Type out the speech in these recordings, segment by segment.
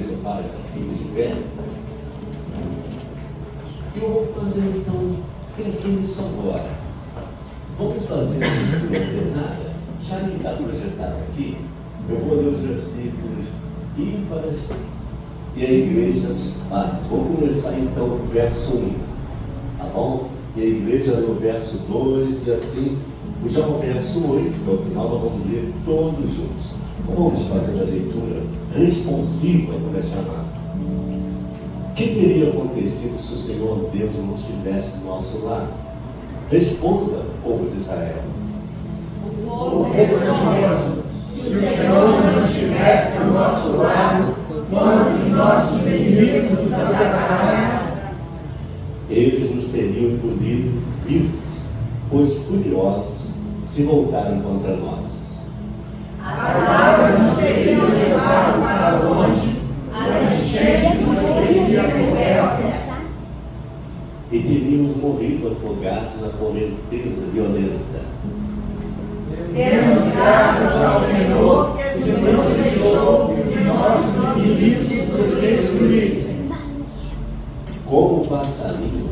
igreja para que fique de pé. E eu vou fazer então, pensando nisso agora. Vamos fazer uma leitura alternada. Já que está projetado aqui, eu vou ler os versículos ímpares e a igreja os pares. Vou começar então do verso 1, tá bom? E a igreja no verso 2 e assim, já o verso 8, que é o final, nós vamos ler todos juntos. Vamos fazer a leitura responsiva, como é chamado. O que teria acontecido se o Senhor Deus não estivesse do nosso lado? Responda, povo de Israel. O povo respondeu: se o Senhor não estivesse do nosso lado, quando os nossos inimigos nos atacaram, eles nos teriam engolido vivos, pois furiosos se voltaram contra nós. as águas nos teriam levado para longe, as enchentes nos teriam coberto, E teríamos morrido afogados na correnteza violenta. demos graças ao Senhor que não deixou que nossos inimigos nos destruíssem. Como passarinho,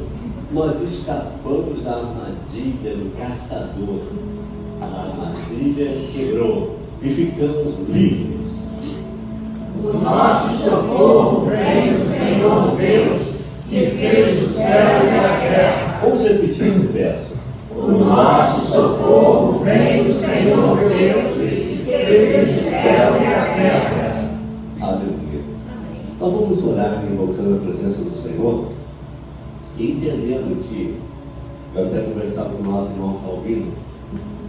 nós escapamos da armadilha do caçador. A armadilha quebrou e ficamos livres. O nosso socorro vem do Senhor Deus, que fez o céu e a terra. Vamos repetir esse verso. O nosso socorro vem do Senhor Deus, que fez o céu e a terra. Aleluia. Nós vamos orar invocando a presença do Senhor e entendendo que, eu até conversava com o nosso irmão Calvino,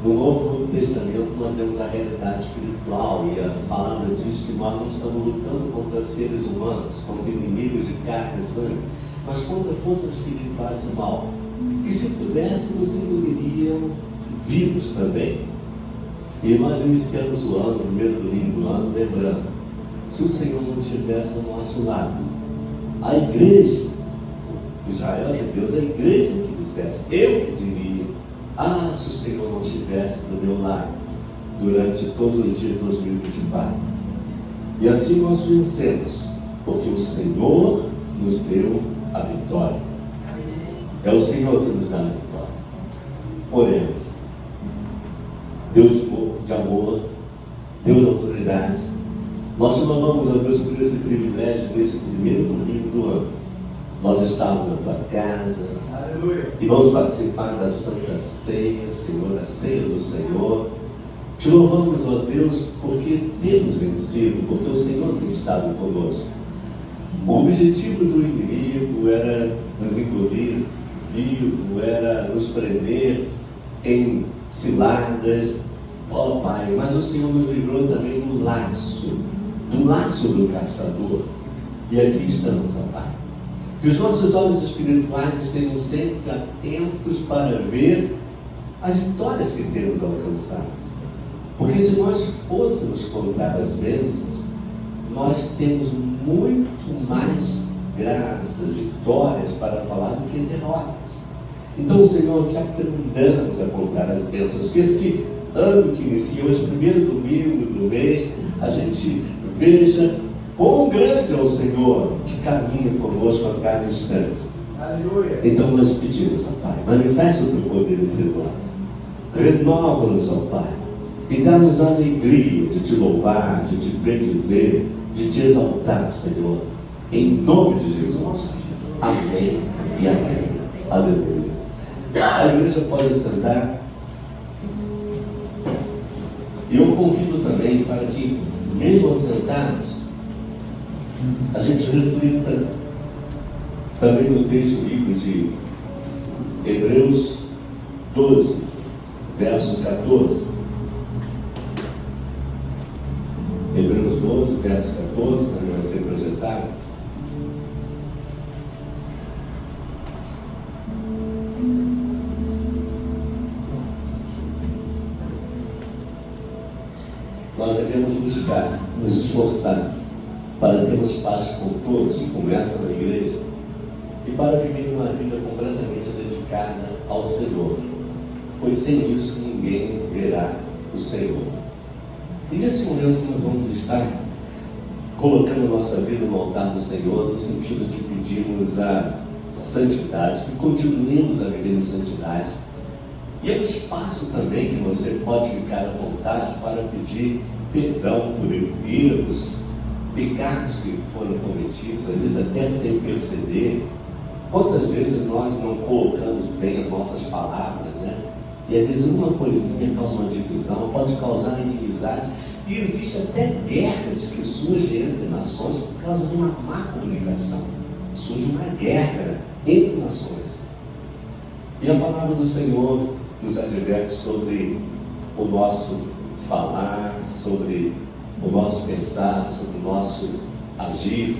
no Novo Testamento nós temos a realidade espiritual e a palavra diz que nós não estamos lutando contra seres humanos, contra inimigos de carne e sangue, mas contra forças espirituais do mal, que se pudéssemos engoliriam vivos também. E nós iniciamos o ano, o primeiro domingo do ano, lembrando, se o Senhor não estivesse ao nosso lado, a igreja, Israel de Deus, a igreja que dissesse, eu que diria, se o Senhor não estivesse do meu lado durante todos os dias de 2024. E assim nós vencemos, porque o Senhor nos deu a vitória. É o Senhor que nos dá a vitória. Oremos. Deus de amor, Deus de autoridade, nós te louvamos, ó Deus, por esse privilégio desse primeiro domingo do ano. Nós estamos na tua casa. Aleluia. E vamos participar da Santa Ceia, Senhor, a ceia do Senhor. Te louvamos, ó Deus, porque temos vencido, porque o Senhor tem estado conosco. O objetivo do inimigo era nos engolir vivo, era nos prender em ciladas, ó Pai, mas o Senhor nos livrou também do laço do caçador. E aqui estamos, ó Pai. Que os nossos olhos espirituais estejam sempre atentos para ver as vitórias que temos alcançado. Porque se nós fôssemos contar as bênçãos, nós temos muito mais graças, vitórias para falar do que derrotas. Então, Senhor, que aprendamos a contar as bênçãos, que esse ano que inicia, hoje, primeiro domingo do mês, a gente veja quão grande é o Senhor que caminha conosco a cada instante. Aleluia. Então nós pedimos, ó Pai, manifesta o teu poder entre nós, renova-nos, ó Pai, e dá-nos a alegria de te louvar, de te bendizer, de te exaltar, Senhor, em nome de Jesus. Amém e amém. Aleluia. A igreja pode sentar. E eu convido também para que, mesmo assentados, a gente reflita também no texto bíblico de Hebreus 12, verso 14. Hebreus 12, verso 14, também vai ser projetado. Nós devemos buscar, nos esforçar para termos paz com todos, que começa na igreja, e para viver uma vida completamente dedicada ao Senhor, pois sem isso ninguém verá o Senhor. E nesse momento nós vamos estar colocando a nossa vida no altar do Senhor, no sentido de pedirmos a santidade, que continuemos a viver em santidade. E é um espaço também que você pode ficar à vontade para pedir perdão por erros, pecados que foram cometidos, às vezes até sem perceber. Quantas vezes nós não colocamos bem as nossas palavras, né? E às vezes uma coisinha causa uma divisão, pode causar inimizade. E existe até guerras que surgem entre nações por causa de uma má comunicação. Surge uma guerra entre nações. E a palavra do Senhor nos adverte sobre o nosso falar, sobre o nosso pensar, sobre o nosso agir,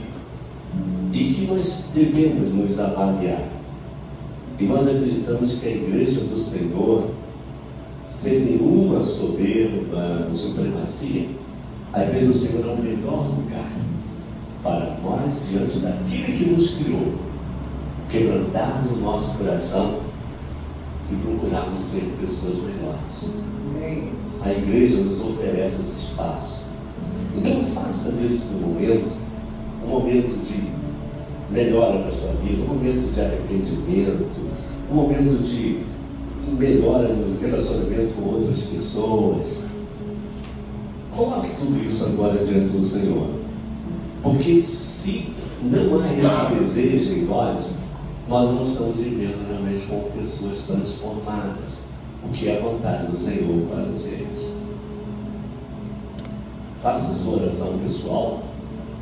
e que nós devemos nos avaliar. E nós acreditamos que a igreja do Senhor, sem nenhuma soberba ou supremacia, a igreja do Senhor é o melhor lugar para nós, diante daquele que nos criou, quebrantarmos o nosso coração e procurarmos ser pessoas melhores. A igreja nos oferece esse espaço. Então faça desse momento um momento de melhora na sua vida, um momento de arrependimento, um momento de melhora no relacionamento com outras pessoas. Coloque tudo isso agora diante do Senhor. Porque se não há esse desejo em nós não estamos vivendo realmente como pessoas transformadas, o que é a vontade do Senhor para a gente. Faça sua oração pessoal,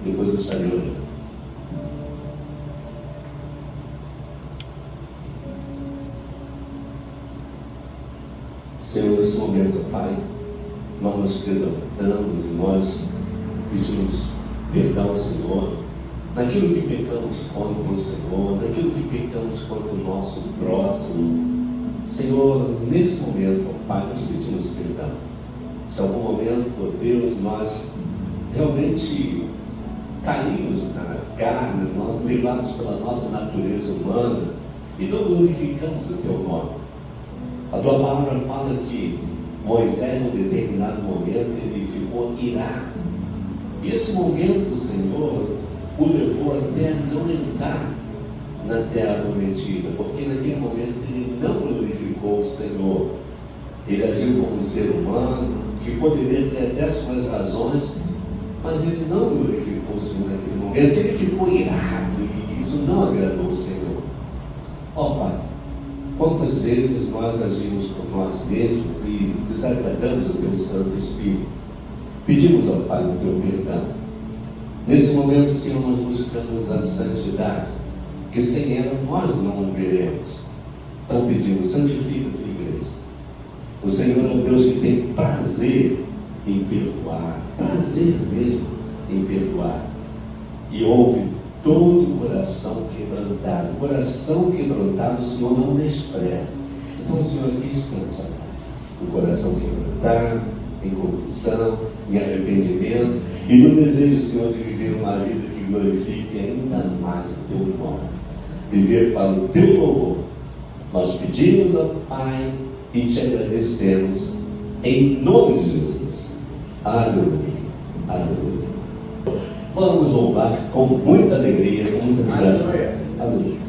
depois eu estarei orando. Senhor, nesse momento, Pai, nós nos quebrantamos e nós pedimos perdão, Senhor, naquilo que pecamos contra o Senhor, naquilo que pecamos contra o nosso próximo. Senhor, nesse momento, Pai, nós pedimos perdão. Se em algum momento, Deus, nós realmente caímos na carne, nós levados pela nossa natureza humana e não glorificamos o Teu nome. A Tua palavra fala que Moisés, num determinado momento, ele ficou irado. E esse momento, Senhor, o levou até não entrar na terra prometida, porque naquele momento ele não glorificou o Senhor. Ele agiu como um ser humano, que poderia ter até suas razões, mas ele não glorificou o Senhor naquele momento. Ele ficou irado e isso não agradou o Senhor. Ó Pai, quantas vezes nós agimos por nós mesmos e desagradamos o Teu Santo Espírito? Pedimos ao Pai o Teu perdão. Nesse momento, Senhor, nós buscamos a santidade, que sem ela nós não veremos. Então pedimos, santifica a Tua igreja. O Senhor é um Deus que tem prazer em perdoar, prazer mesmo em perdoar. E ouve todo o coração quebrantado. O coração quebrantado o Senhor não despreza. Então o Senhor aqui estamos, o coração quebrantado, em confissão, em arrependimento, e no desejo, Senhor, de viver uma vida que glorifique ainda mais o Teu nome, viver para o Teu louvor. Nós pedimos ao Pai e Te agradecemos em nome de Jesus. Aleluia, aleluia. Vamos louvar com muita alegria, com muita vibração. Aleluia.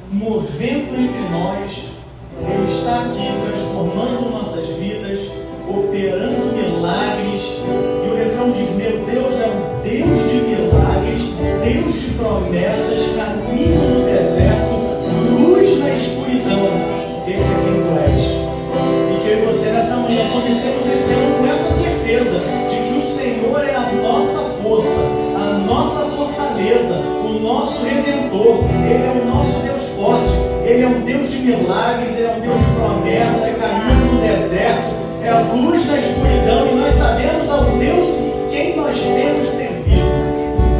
Movendo entre nós, Ele está aqui transformando nossas vidas, operando milagres. E o refrão diz: meu Deus é um Deus de milagres, Deus de promessas, milagres, é o Deus de promessa, é caminho no deserto, é a luz na escuridão, e nós sabemos ao Deus em quem nós temos servido.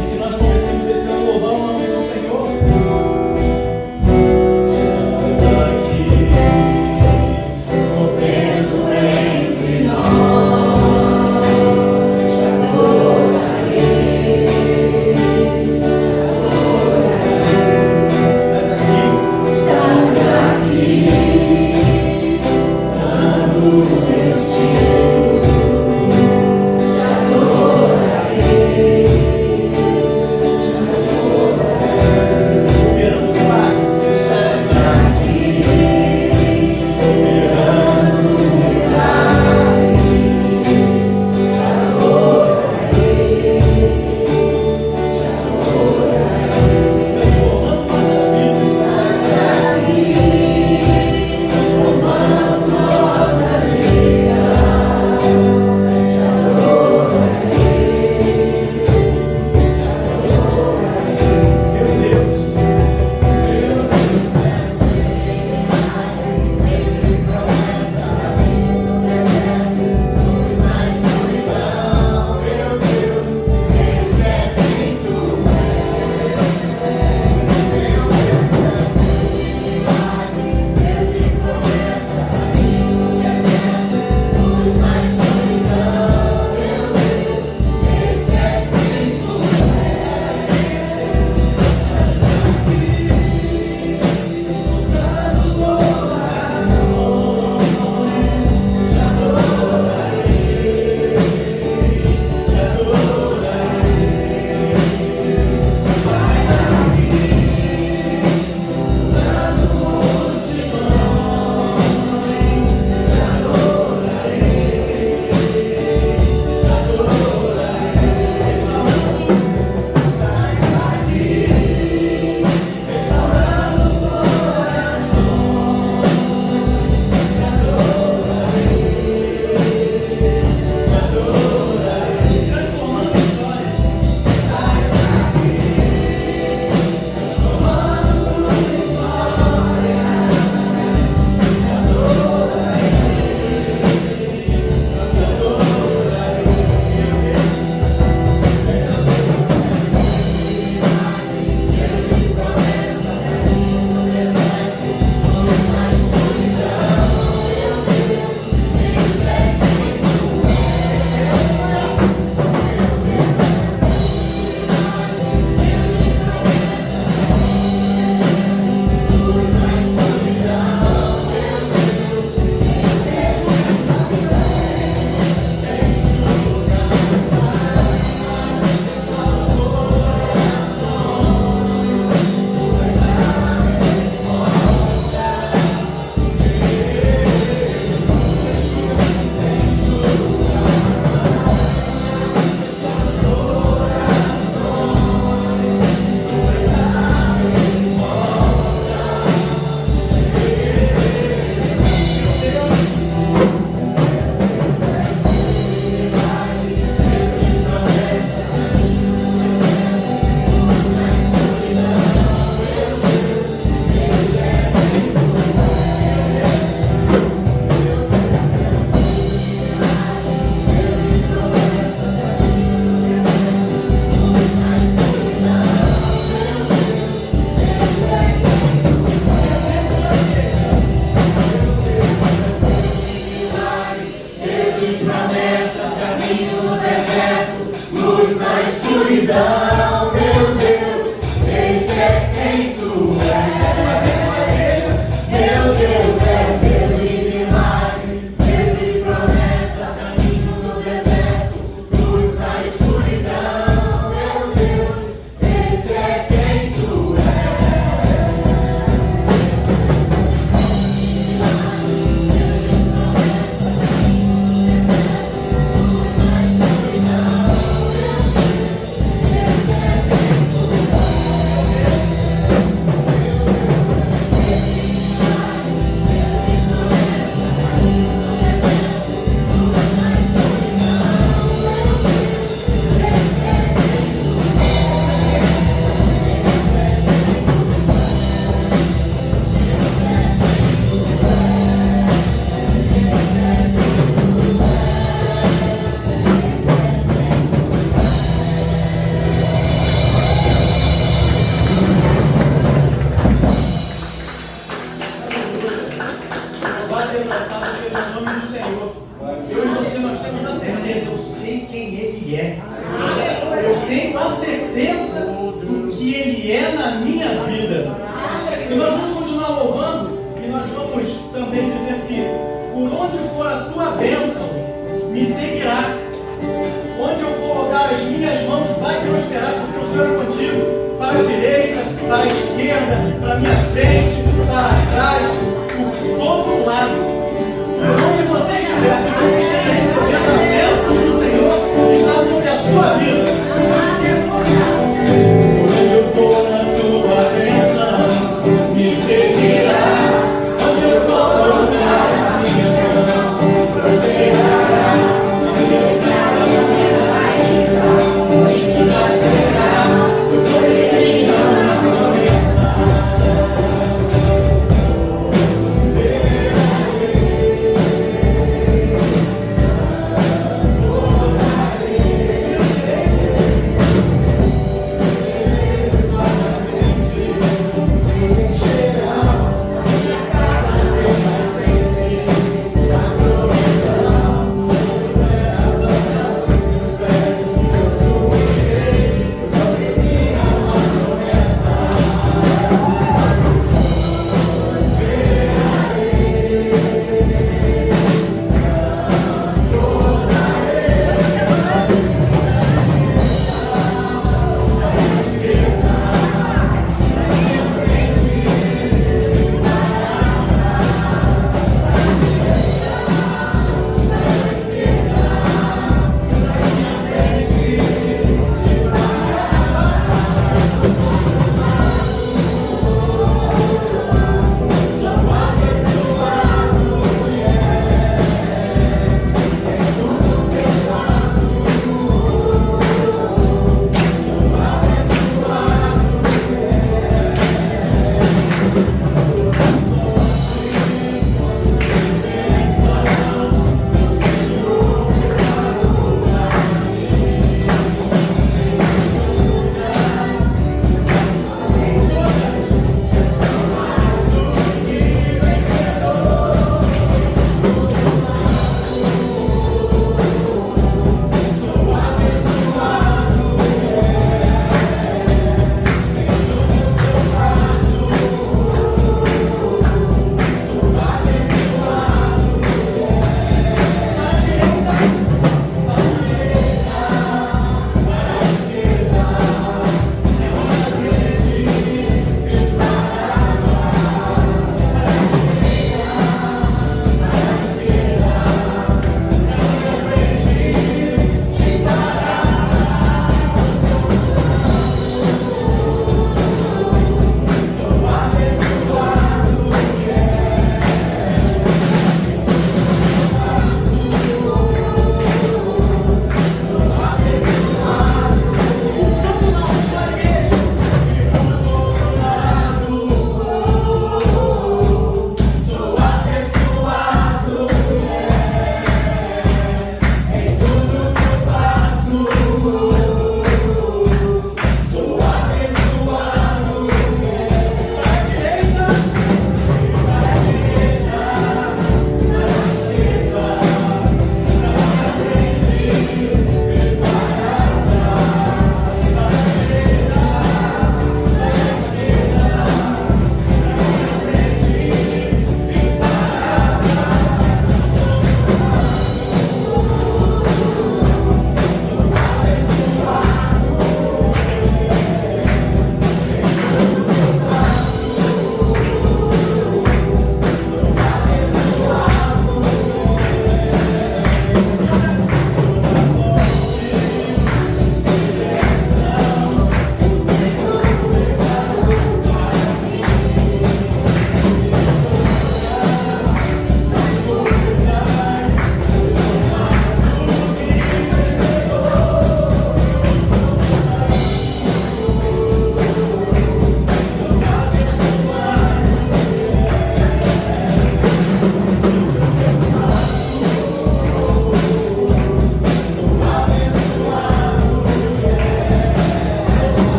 E que nós comecemos esse ano louvando o nome do Senhor. Estás aqui, movendo entre nós, te adorarei, estás aqui, dando destino, te adorarei. nós vamos continuar louvando e nós vamos também dizer que por onde for a tua bênção, me seguirá. Onde eu colocar as minhas mãos vai prosperar, porque o Senhor é contigo. Para a direita, para a esquerda, para a minha frente, para trás, por todo lado. Por onde você estiver, que você esteja recebendo a bênção do Senhor, está sobre a sua vida. Por onde eu for, a tua bênção me seguirá. Onde eu colocar a minha mão, prosperará.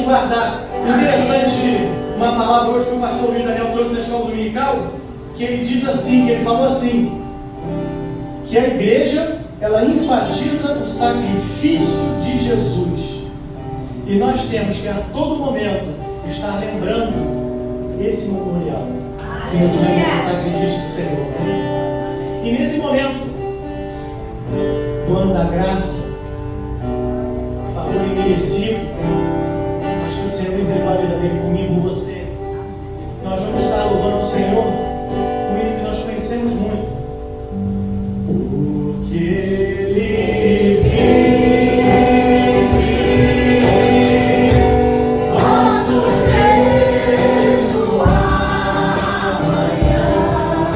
guardar. Interessante, uma palavra hoje que o pastor Luiz Daniel trouxe na escola dominical, que ele diz assim, que ele falou assim, que a igreja, ela enfatiza o sacrifício de Jesus. E nós temos que a todo momento estar lembrando esse memorial, que nos lembra do sacrifício do Senhor. E nesse momento do ano da graça, favor imerecido, acho que o Senhor entregou a vida dele comigo, você. Nós vamos estar louvando ao Senhor com ele que nós conhecemos muito. Porque Ele vive, Nosso Deus do amanhã, por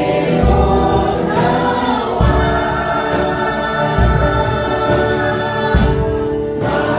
Ele não há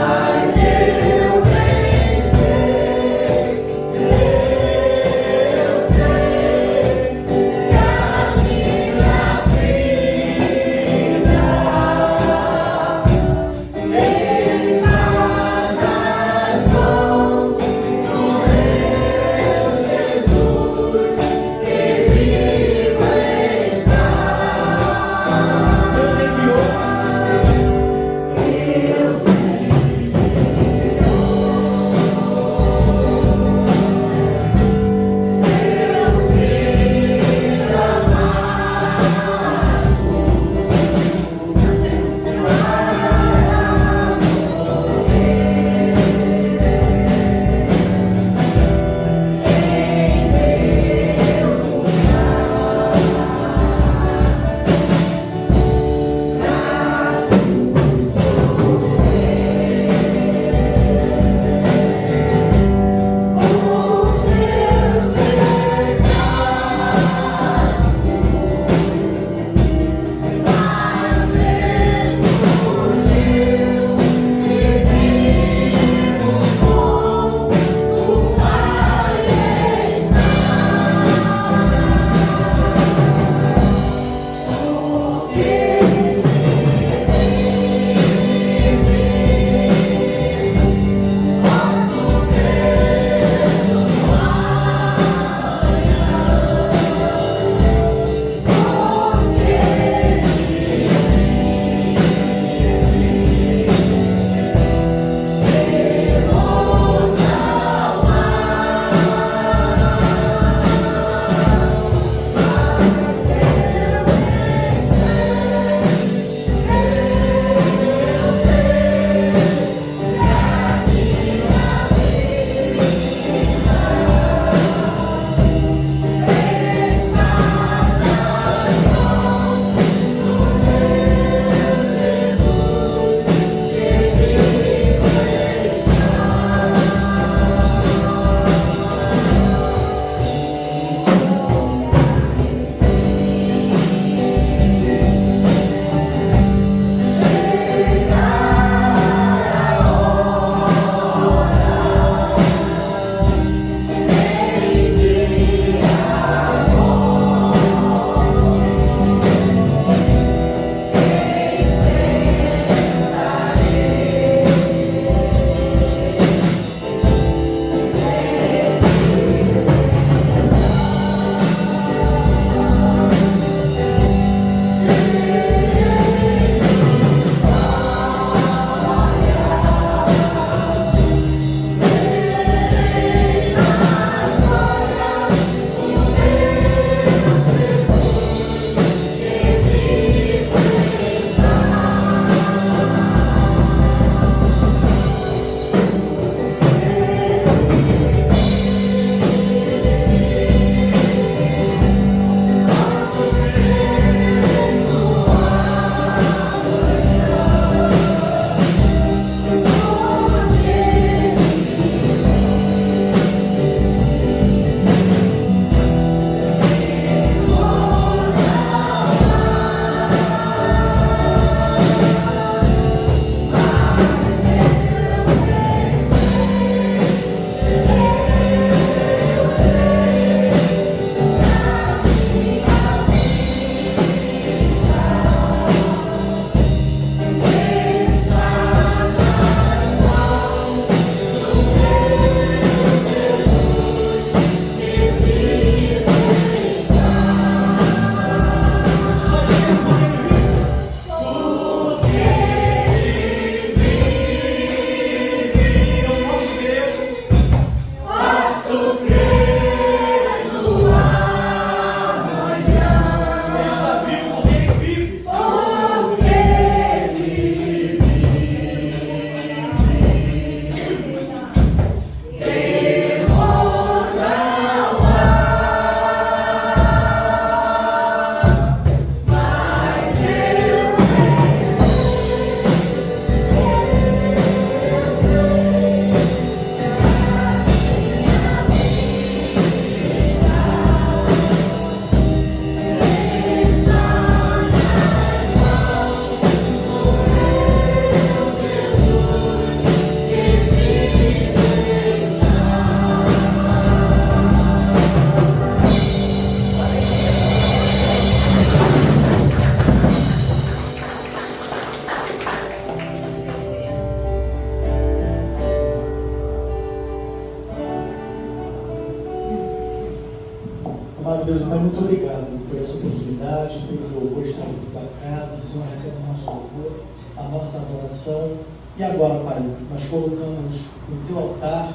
Amado Deus e Pai, muito obrigado por essa oportunidade, pelos louvores trazidos para casa. Senhor, recebe o nosso louvor, a nossa adoração. E agora, Pai, nós colocamos no Teu altar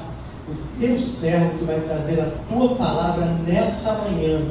o Teu servo que vai trazer a Tua palavra nessa manhã.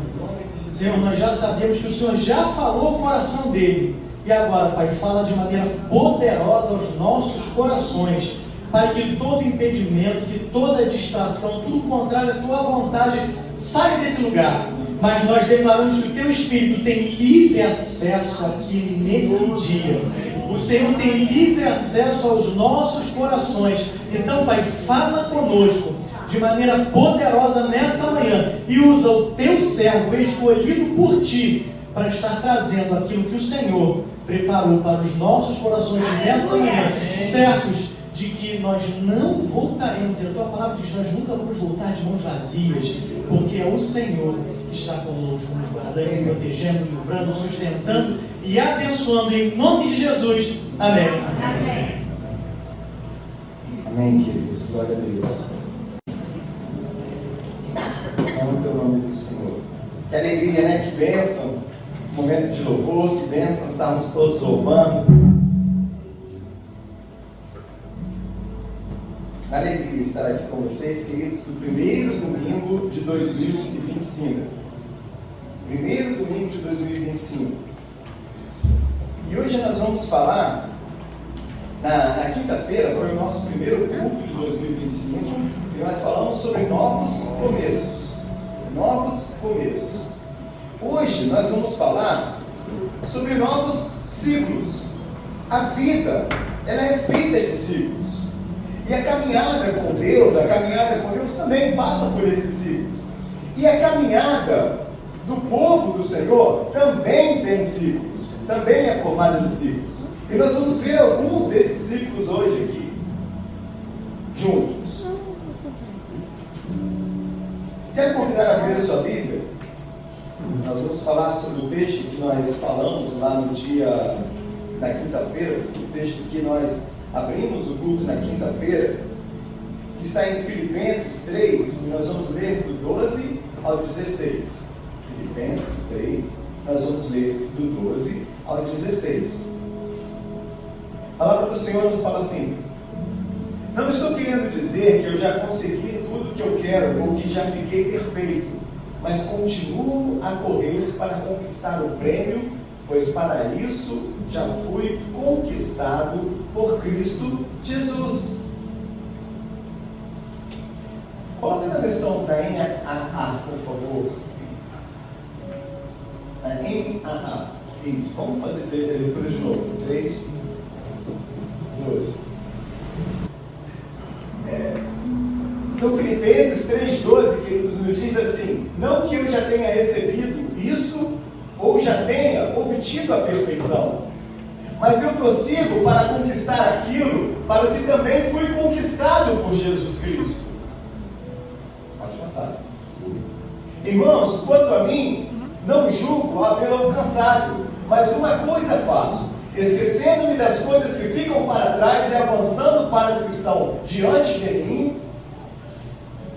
Senhor, nós já sabemos que o Senhor já falou o coração dele. E agora, Pai, fala de maneira poderosa aos nossos corações. Pai, que todo impedimento, que toda distração, tudo contrário à Tua vontade, saia desse lugar. Mas nós declaramos que o Teu Espírito tem livre acesso aqui nesse dia. O Senhor tem livre acesso aos nossos corações. Então, Pai, fala conosco de maneira poderosa nessa manhã e usa o Teu servo escolhido por Ti para estar trazendo aquilo que o Senhor preparou para os nossos corações nessa manhã, certos de que nós não voltaremos, e a Tua palavra diz, nós nunca vamos voltar de mãos vazias, porque é o Senhor que está conosco, nos guardando, protegendo, livrando, sustentando e abençoando em nome de Jesus. Amém. Amém. Amém, queridos. Glória a Deus. Santo é o nome do Senhor. Que alegria, né? Que bênção. Momentos de louvor, que bênção estarmos todos louvando. Alegria estar aqui com vocês, queridos, no primeiro domingo de 2025. Primeiro domingo de 2025. E hoje nós vamos falar, na quinta-feira foi o nosso primeiro culto de 2025, e nós falamos sobre novos começos. Novos começos. Hoje nós vamos falar sobre novos ciclos. A vida, ela é feita de ciclos. E a caminhada com Deus também passa por esses ciclos. E a caminhada do povo do Senhor também tem ciclos. Também é formada de ciclos. E nós vamos ver alguns desses ciclos hoje aqui. Juntos. Quero convidar a abrir a sua Bíblia. Nós vamos falar sobre o texto que nós falamos lá no dia, na quinta-feira, o texto que nós abrimos o culto na quinta-feira, que está em Filipenses 3, e nós vamos ler do 12 ao 16. Filipenses 3, nós vamos ler do 12 ao 16. A palavra do Senhor nos fala assim: não estou querendo dizer que eu já consegui tudo que eu quero, ou que já fiquei perfeito, mas continuo a correr para conquistar o prêmio, pois para isso já fui conquistado por Cristo Jesus. Coloca na versão da NAA, por favor. A NAA. Isso, vamos fazer a leitura de novo. 3, 12. Então, Filipenses 3,12, queridos, nos diz assim: não que eu já tenha recebido isso, ou já tenha obtido a perfeição, mas eu prossigo para conquistar aquilo para o que também fui conquistado por Jesus Cristo. Pode passar. Irmãos, quanto a mim, não julgo havê-lo alcançado, mas uma coisa faço, esquecendo-me das coisas que ficam para trás e avançando para as que estão diante de mim,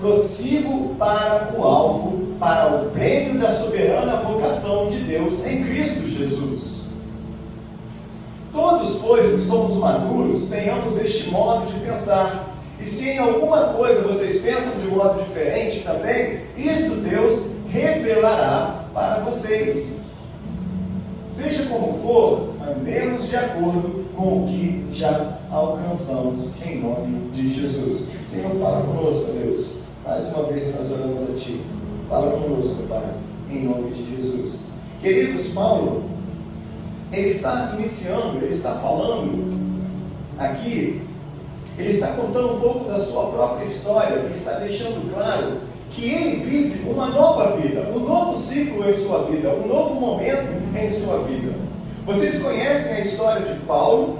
prossigo para o alvo, para o prêmio da soberana vocação de Deus em Cristo Jesus. Todos, pois, que somos maduros, tenhamos este modo de pensar. E se em alguma coisa vocês pensam de modo diferente também, isso Deus revelará para vocês. Seja como for, andemos de acordo com o que já alcançamos em nome de Jesus. Senhor, fala conosco, Deus. Mais uma vez nós oramos a Ti. Fala conosco, Pai, em nome de Jesus. Queridos, Paulo, ele está iniciando, ele está falando aqui, ele está contando um pouco da sua própria história, ele está deixando claro que ele vive uma nova vida, um novo ciclo em sua vida, um novo momento em sua vida. Vocês conhecem a história de Paulo,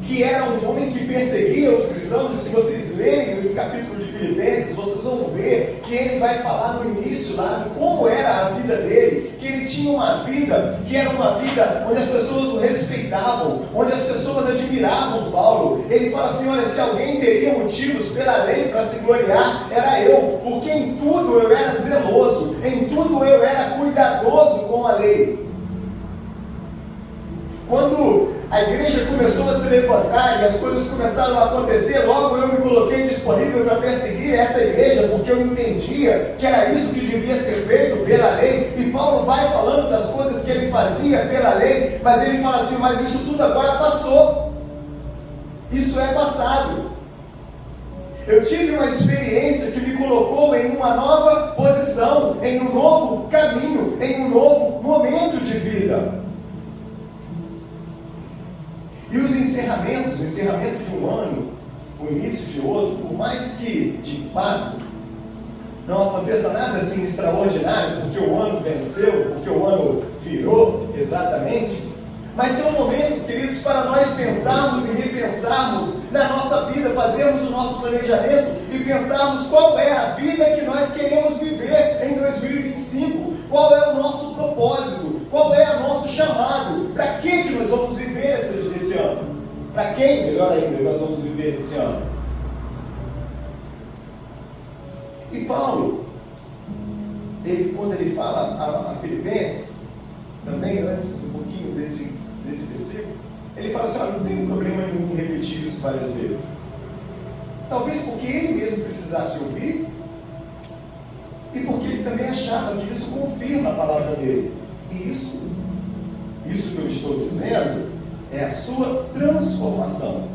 que era um homem que perseguia os cristãos, e se vocês lerem esse capítulo de Filipenses, vocês vão ver que ele vai falar no início lá de como era a vida dele, que ele tinha uma vida que era uma vida onde as pessoas o respeitavam, onde as pessoas admiravam Paulo. Ele fala assim: olha, se alguém teria motivos pela lei para se gloriar, era eu, porque em tudo eu era zeloso, em tudo eu era cuidadoso com a lei. Quando a igreja começou a se levantar e as coisas começaram a acontecer, logo eu me coloquei disponível para perseguir essa igreja, porque eu entendia que era isso que devia ser feito pela lei. E Paulo vai falando das coisas que ele fazia pela lei, mas ele fala assim: mas isso tudo agora passou, isso é passado. Eu tive uma experiência que me colocou em uma nova posição, em um novo caminho, em um novo momento de vida. E os encerramentos, o encerramento de um ano, o início de outro, por mais que, de fato, não aconteça nada assim extraordinário, porque o ano venceu, porque o ano virou exatamente, mas são momentos, queridos, para nós pensarmos e repensarmos na nossa vida, fazermos o nosso planejamento e pensarmos qual é a vida que nós queremos viver em 2025, qual é o nosso propósito, qual é o nosso chamado, para que nós vamos viver esse ano, para quem, melhor ainda, nós vamos viver esse ano. E Paulo, quando ele fala a Filipenses, também antes um pouquinho desse versículo, ele fala assim: olha, não tem problema nenhum em repetir isso várias vezes. Talvez porque ele mesmo precisasse ouvir, e porque ele também achava que isso confirma a palavra dele. E isso que eu estou dizendo é a sua transformação.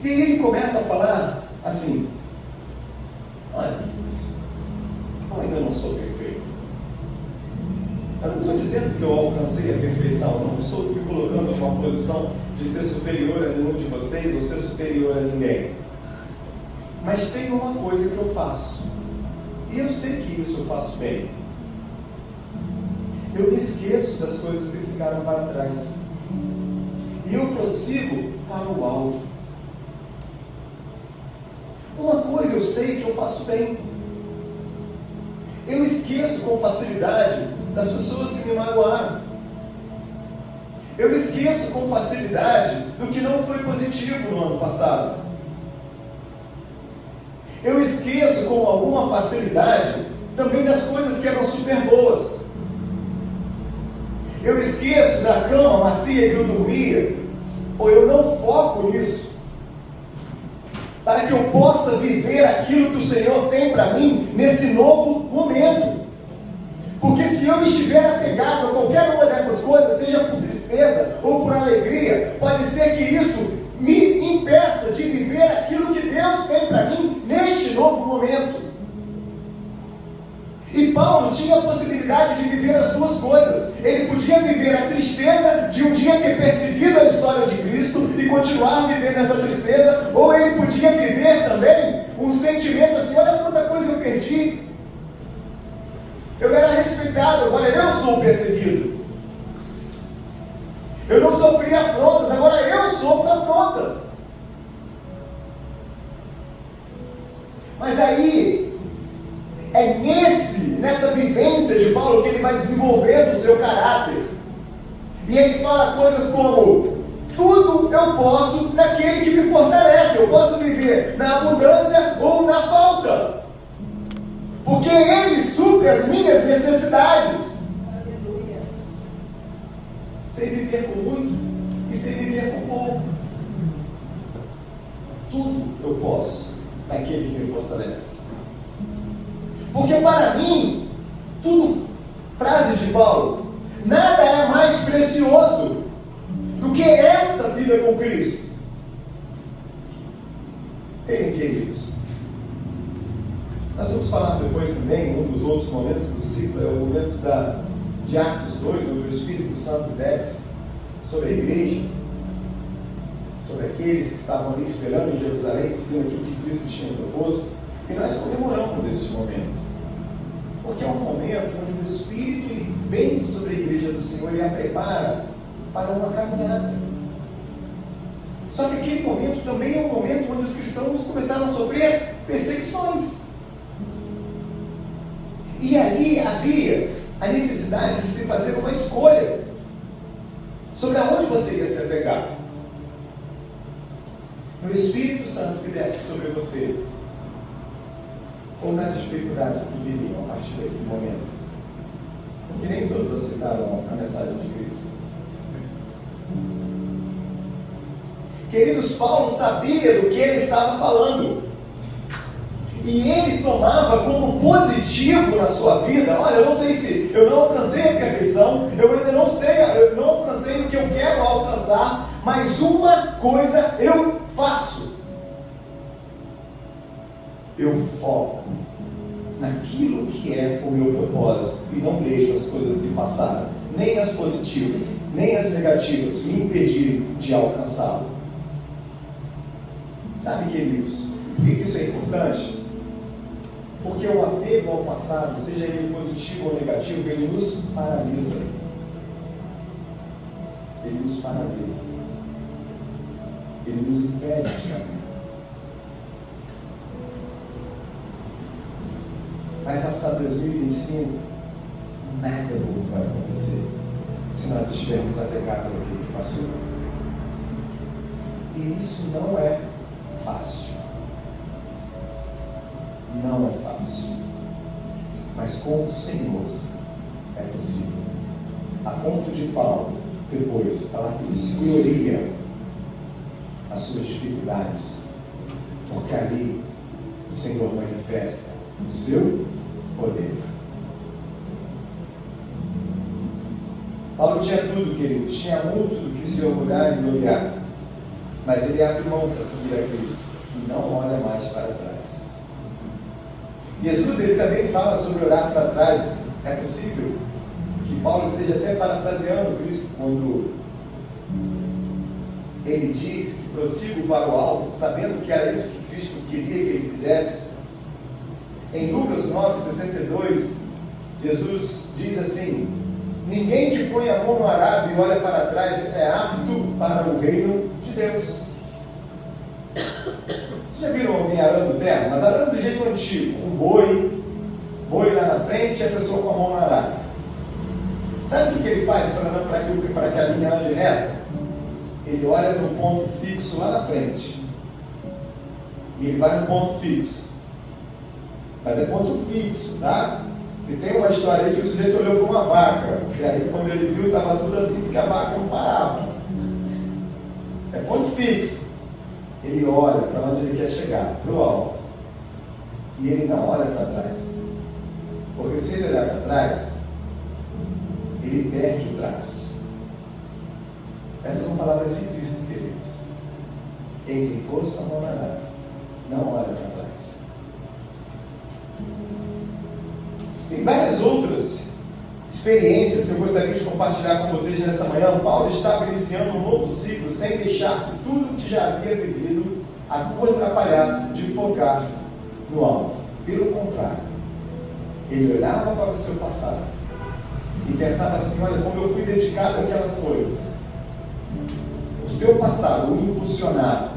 E aí ele começa a falar assim: olha, eu ainda não sou perfeito. Eu não estou dizendo que eu alcancei a perfeição, não estou me colocando em uma posição de ser superior a nenhum de vocês ou ser superior a ninguém. Mas tem uma coisa que eu faço, e eu sei que isso eu faço bem. Eu me esqueço das coisas que ficaram para trás, e eu prossigo para o alvo. Uma coisa eu sei que eu faço bem. Eu esqueço com facilidade das pessoas que me magoaram. Eu esqueço com facilidade do que não foi positivo no ano passado. Eu esqueço com alguma facilidade também das coisas que eram super boas. Eu esqueço da cama macia que eu dormia, ou eu não foco nisso, para que eu possa viver aquilo que o Senhor tem para mim nesse novo momento. Porque se eu estiver apegado a qualquer uma dessas coisas, seja por tristeza ou por alegria, pode ser que isso me impeça de viver aquilo que Deus tem para mim neste novo momento. E Paulo tinha a possibilidade de viver as duas coisas. Ele podia viver a tristeza de um dia ter perseguido a história de Cristo e continuar vivendo essa tristeza, ou ele podia viver também um sentimento assim: olha quanta coisa eu perdi. Eu era respeitado, agora eu sou perseguido. Eu não sofri afrontas, agora eu sofro afrontas. Mas aí, é nessa vivência de Paulo que ele vai desenvolvendo o seu caráter. E ele fala coisas como: tudo eu posso naquele que me fortalece. Eu posso viver na abundância ou na falta, porque Ele supre as minhas necessidades. Aleluia. Sei viver com muito e sei viver com pouco. Tudo eu posso naquele que me fortalece. Porque para mim, tudo, frases de Paulo, nada é mais precioso do que essa vida com Cristo. Tem queridos. Nós vamos falar depois também, um dos outros momentos do ciclo, é o momento de Atos 2, onde o Espírito Santo desce sobre a igreja, sobre aqueles que estavam ali esperando em Jerusalém, seguindo aquilo que Cristo tinha proposto. E nós comemoramos esse momento, porque é um momento onde o Espírito ele vem sobre a igreja do Senhor e a prepara para uma caminhada. Só que aquele momento também é um momento onde os cristãos começaram a sofrer perseguições. E ali havia a necessidade de se fazer uma escolha sobre aonde você ia se apegar. No Espírito Santo que desce sobre você, ou nas dificuldades que viriam a partir daquele momento. Porque nem todos aceitaram a mensagem de Cristo. Queridos, Paulo sabia do que ele estava falando. E ele tomava como positivo na sua vida: olha, eu não sei se eu não alcancei a perfeição, eu ainda não sei, eu não alcancei o que eu quero alcançar, mas uma coisa eu faço. Eu foco naquilo que é o meu propósito e não deixo as coisas que passaram, nem as positivas, nem as negativas, me impedirem de alcançá-lo. Sabe, queridos, por que isso é importante? Porque o apego ao passado, seja ele positivo ou negativo, ele nos paralisa. Ele nos paralisa. Ele nos impede de caminhar. Vai passar 2025, nada novo vai acontecer se nós estivermos apegados àquilo que passou. E isso não é fácil. Não é fácil. Mas com o Senhor é possível. A ponto de Paulo, depois, falar que ele se gloria as suas dificuldades, porque ali o Senhor manifesta o seu poder. Paulo tinha tudo, queridos, tinha muito do que se orgulhar e gloriar, mas ele abre mão para seguir a Cristo e não olha mais para trás. Jesus, ele também fala sobre olhar para trás. É possível que Paulo esteja até parafraseando Cristo quando ele diz que prossigo para o alvo, sabendo que era isso que Cristo queria que ele fizesse. Em Lucas 9,62, Jesus diz assim: ninguém que põe a mão no arado e olha para trás é apto para o reino de Deus. Vocês já viram alguém arando terra? Mas arando do jeito antigo, com boi lá na frente e a pessoa com a mão no arado. Sabe o que ele faz para que a linha ande reta? Ele olha para um ponto fixo lá na frente. E ele vai no ponto fixo. Mas é ponto fixo, tá? E tem uma história aí que o sujeito olhou para uma vaca. E aí quando ele viu, estava tudo assim porque a vaca não parava. É ponto fixo. Ele olha para onde ele quer chegar, para o alvo. E ele não olha para trás. Porque se ele olhar para trás, ele perde o traço. Essas são palavras de Cristo, queridos. Quem tem posto a mão na arada, não olha para trás. Tem várias outras experiências que eu gostaria de compartilhar com vocês nesta manhã. Paulo estava iniciando um novo ciclo sem deixar que tudo que já havia vivido o atrapalhasse de focar no alvo. Pelo contrário, ele olhava para o seu passado e pensava assim: olha, como eu fui dedicado àquelas coisas. O seu passado o impulsionava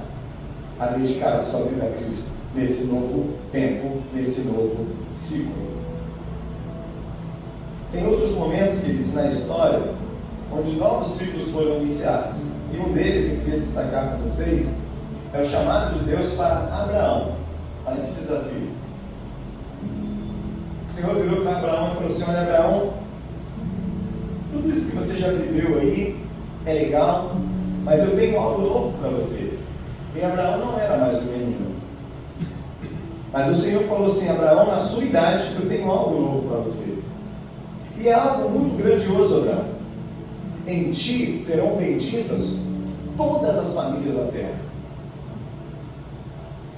a dedicar a sua vida a Cristo nesse novo tempo, nesse novo ciclo. Tem outros momentos, queridos, na história onde novos ciclos foram iniciados. E um deles que eu queria destacar para vocês é o chamado de Deus para Abraão. Olha que desafio. O Senhor virou para Abraão e falou assim: olha, Abraão, tudo isso que você já viveu aí é legal, mas eu tenho algo novo para você. E Abraão não era mais um menino. Mas o Senhor falou assim: Abraão, na sua idade, eu tenho algo novo para você. E é algo muito grandioso, Abraão. Em ti serão benditas todas as famílias da terra.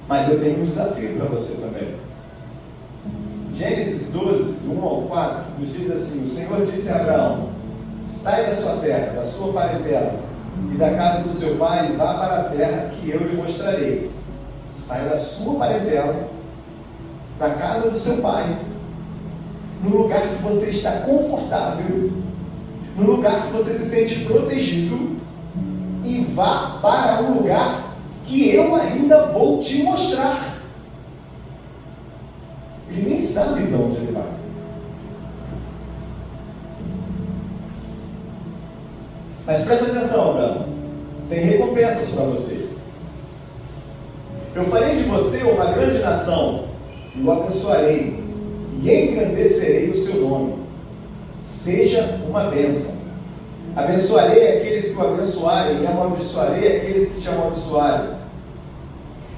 Mas eu tenho um desafio para você também. Gênesis 12, do 1 ao 4, nos diz assim: o Senhor disse a Abraão: sai da sua terra, da sua parentela e da casa do seu pai e vá para a terra que eu lhe mostrarei. Sai da sua parentela, da casa do seu pai, no lugar que você está confortável, no lugar que você se sente protegido, e vá para um lugar que eu ainda vou te mostrar. Ele nem sabe para onde ele vai. Mas presta atenção, Abraão, tem recompensas para você. Eu farei de você uma grande nação, e o abençoarei, e engrandecerei o seu nome. Seja uma bênção. Abençoarei aqueles que o abençoarem, e amaldiçoarei aqueles que te amaldiçoarem.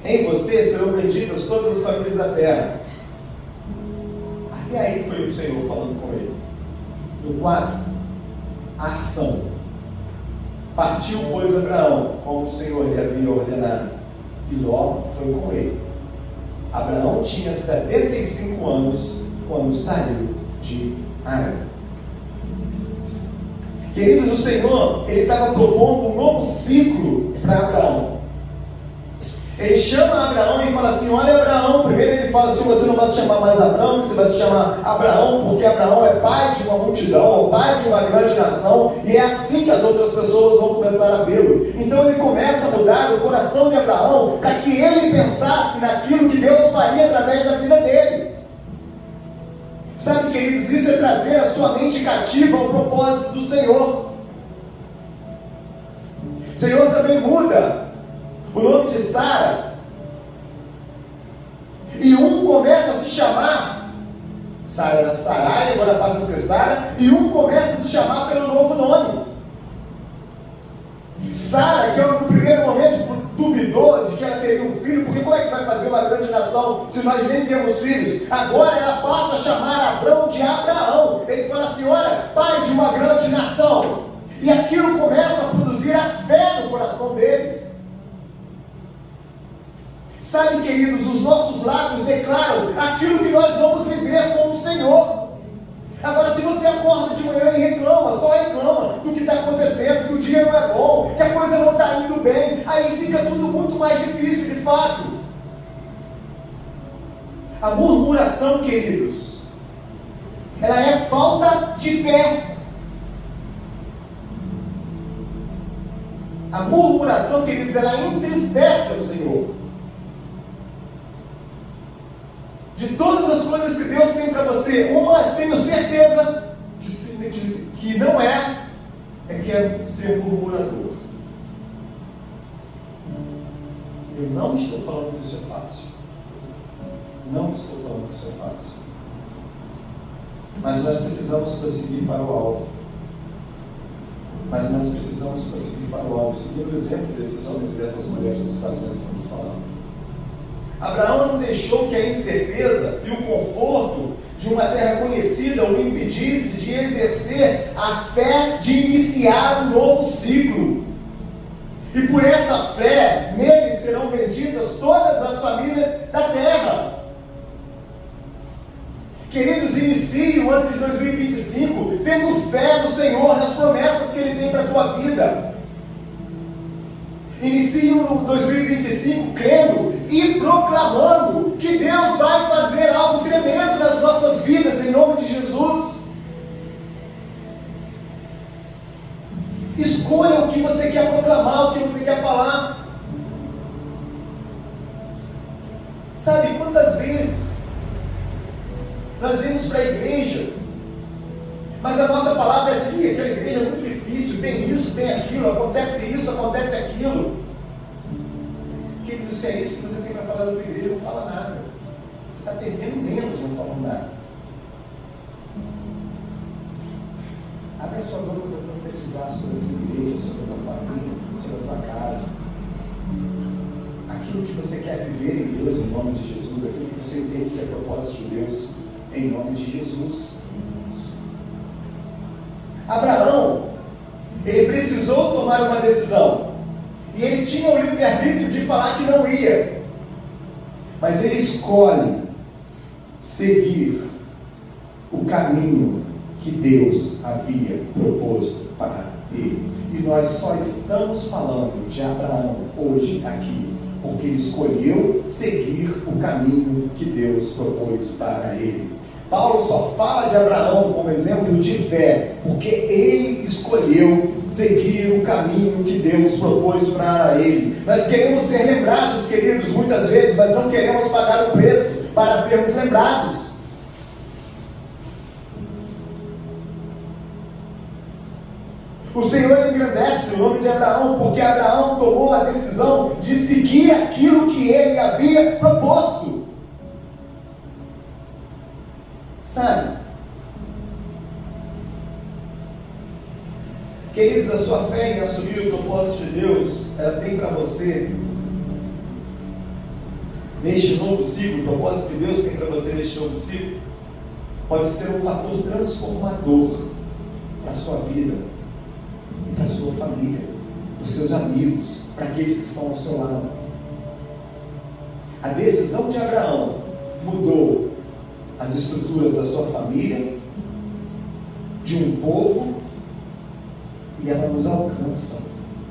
Em você serão benditas todas as famílias da terra. Até aí foi o Senhor falando com ele. No 4, a ação. Partiu, pois, Abraão, como o Senhor lhe havia ordenado, e logo foi com ele. Abraão tinha 75 anos quando saiu de Arã. Queridos, o Senhor, Ele estava propondo um novo ciclo para Abraão. Ele chama Abraão e fala assim: olha, Abraão, primeiro ele fala assim: você não vai se chamar mais Abraão, você vai se chamar Abraão, porque Abraão é pai de uma multidão, pai de uma grande nação, e é assim que as outras pessoas vão começar a vê-lo. Então ele começa a mudar o coração de Abraão, para que ele pensasse naquilo que Deus faria através da vida dele. Sabe, queridos, isso é trazer a sua mente cativa ao propósito do Senhor. O Senhor também muda o nome de Sara, e um começa a se chamar, Sara era Sarai, agora passa a ser Sara, e um começa a se chamar pelo novo nome. Sara, que no primeiro momento duvidou de que ela teria um filho, porque como é que vai fazer uma grande nação se nós nem temos filhos? Agora ela passa a chamar Abrão de Abraão. Ele fala assim: olha, pai de uma grande nação. E aquilo começa a produzir a fé no coração deles. Sabe, queridos, os nossos lábios declaram aquilo que nós vamos viver com o Senhor. Agora, se você acorda de manhã e reclama, só reclama do que está acontecendo, que o dia não é bom, que a coisa não está indo bem, aí fica tudo muito mais difícil de fato. A murmuração, queridos, ela é falta de fé. A murmuração, queridos, ela entristece o Senhor. De todas as coisas que Deus tem para você, uma tenho certeza que não é que é ser murmurador. Eu não estou falando que isso é fácil. Não estou falando que isso é fácil. Mas nós precisamos prosseguir para o alvo. Seguindo o exemplo desses homens e dessas mulheres dos quais nós estamos falando. Abraão não deixou que a incerteza e o conforto de uma terra conhecida o impedisse de exercer a fé de iniciar um novo ciclo. E por essa fé, nele serão benditas todas as famílias da terra. Queridos, inicie o ano de 2025 tendo fé no Senhor, nas promessas que Ele tem para a tua vida. Inicie o 2025 crendo e proclamando que Deus vai fazer algo tremendo nas nossas vidas, em nome de Jesus. Escolha o que você quer proclamar, o que você quer falar. Sabe quantas vezes nós vamos para a igreja, mas a nossa palavra é assim: aquela igreja é muito difícil, tem isso, tem aquilo, acontece isso, acontece aquilo. Querido, se é isso que você tem para falar da tua igreja, não fala nada. Você está perdendo menos não falando nada. Abre a sua boca para profetizar sobre a tua igreja, sobre a tua família, sobre a tua casa. Aquilo que você quer viver em Deus, em nome de Jesus, aquilo que você entende que é propósito de Deus, em nome de Jesus. Abraão, ele precisou tomar uma decisão, e ele tinha o livre-arbítrio de falar que não ia, mas ele escolhe seguir o caminho que Deus havia proposto para ele. E nós só estamos falando de Abraão hoje aqui, porque ele escolheu seguir o caminho que Deus propôs para ele. Paulo só fala de Abraão como exemplo de fé, porque ele escolheu seguir o caminho que Deus propôs para ele. Nós queremos ser lembrados, queridos, muitas vezes, mas não queremos pagar o preço para sermos lembrados. O Senhor engrandece o nome de Abraão, porque Abraão tomou a decisão de seguir aquilo que ele havia proposto. Sabe? Queridos, a sua fé em assumir o propósito de Deus, ela tem para você, neste novo ciclo, o propósito que Deus tem para você neste novo ciclo, pode ser um fator transformador para a sua vida e para a sua família, para os seus amigos, para aqueles que estão ao seu lado. A decisão de Abraão mudou as estruturas da sua família, de um povo, e ela nos alcança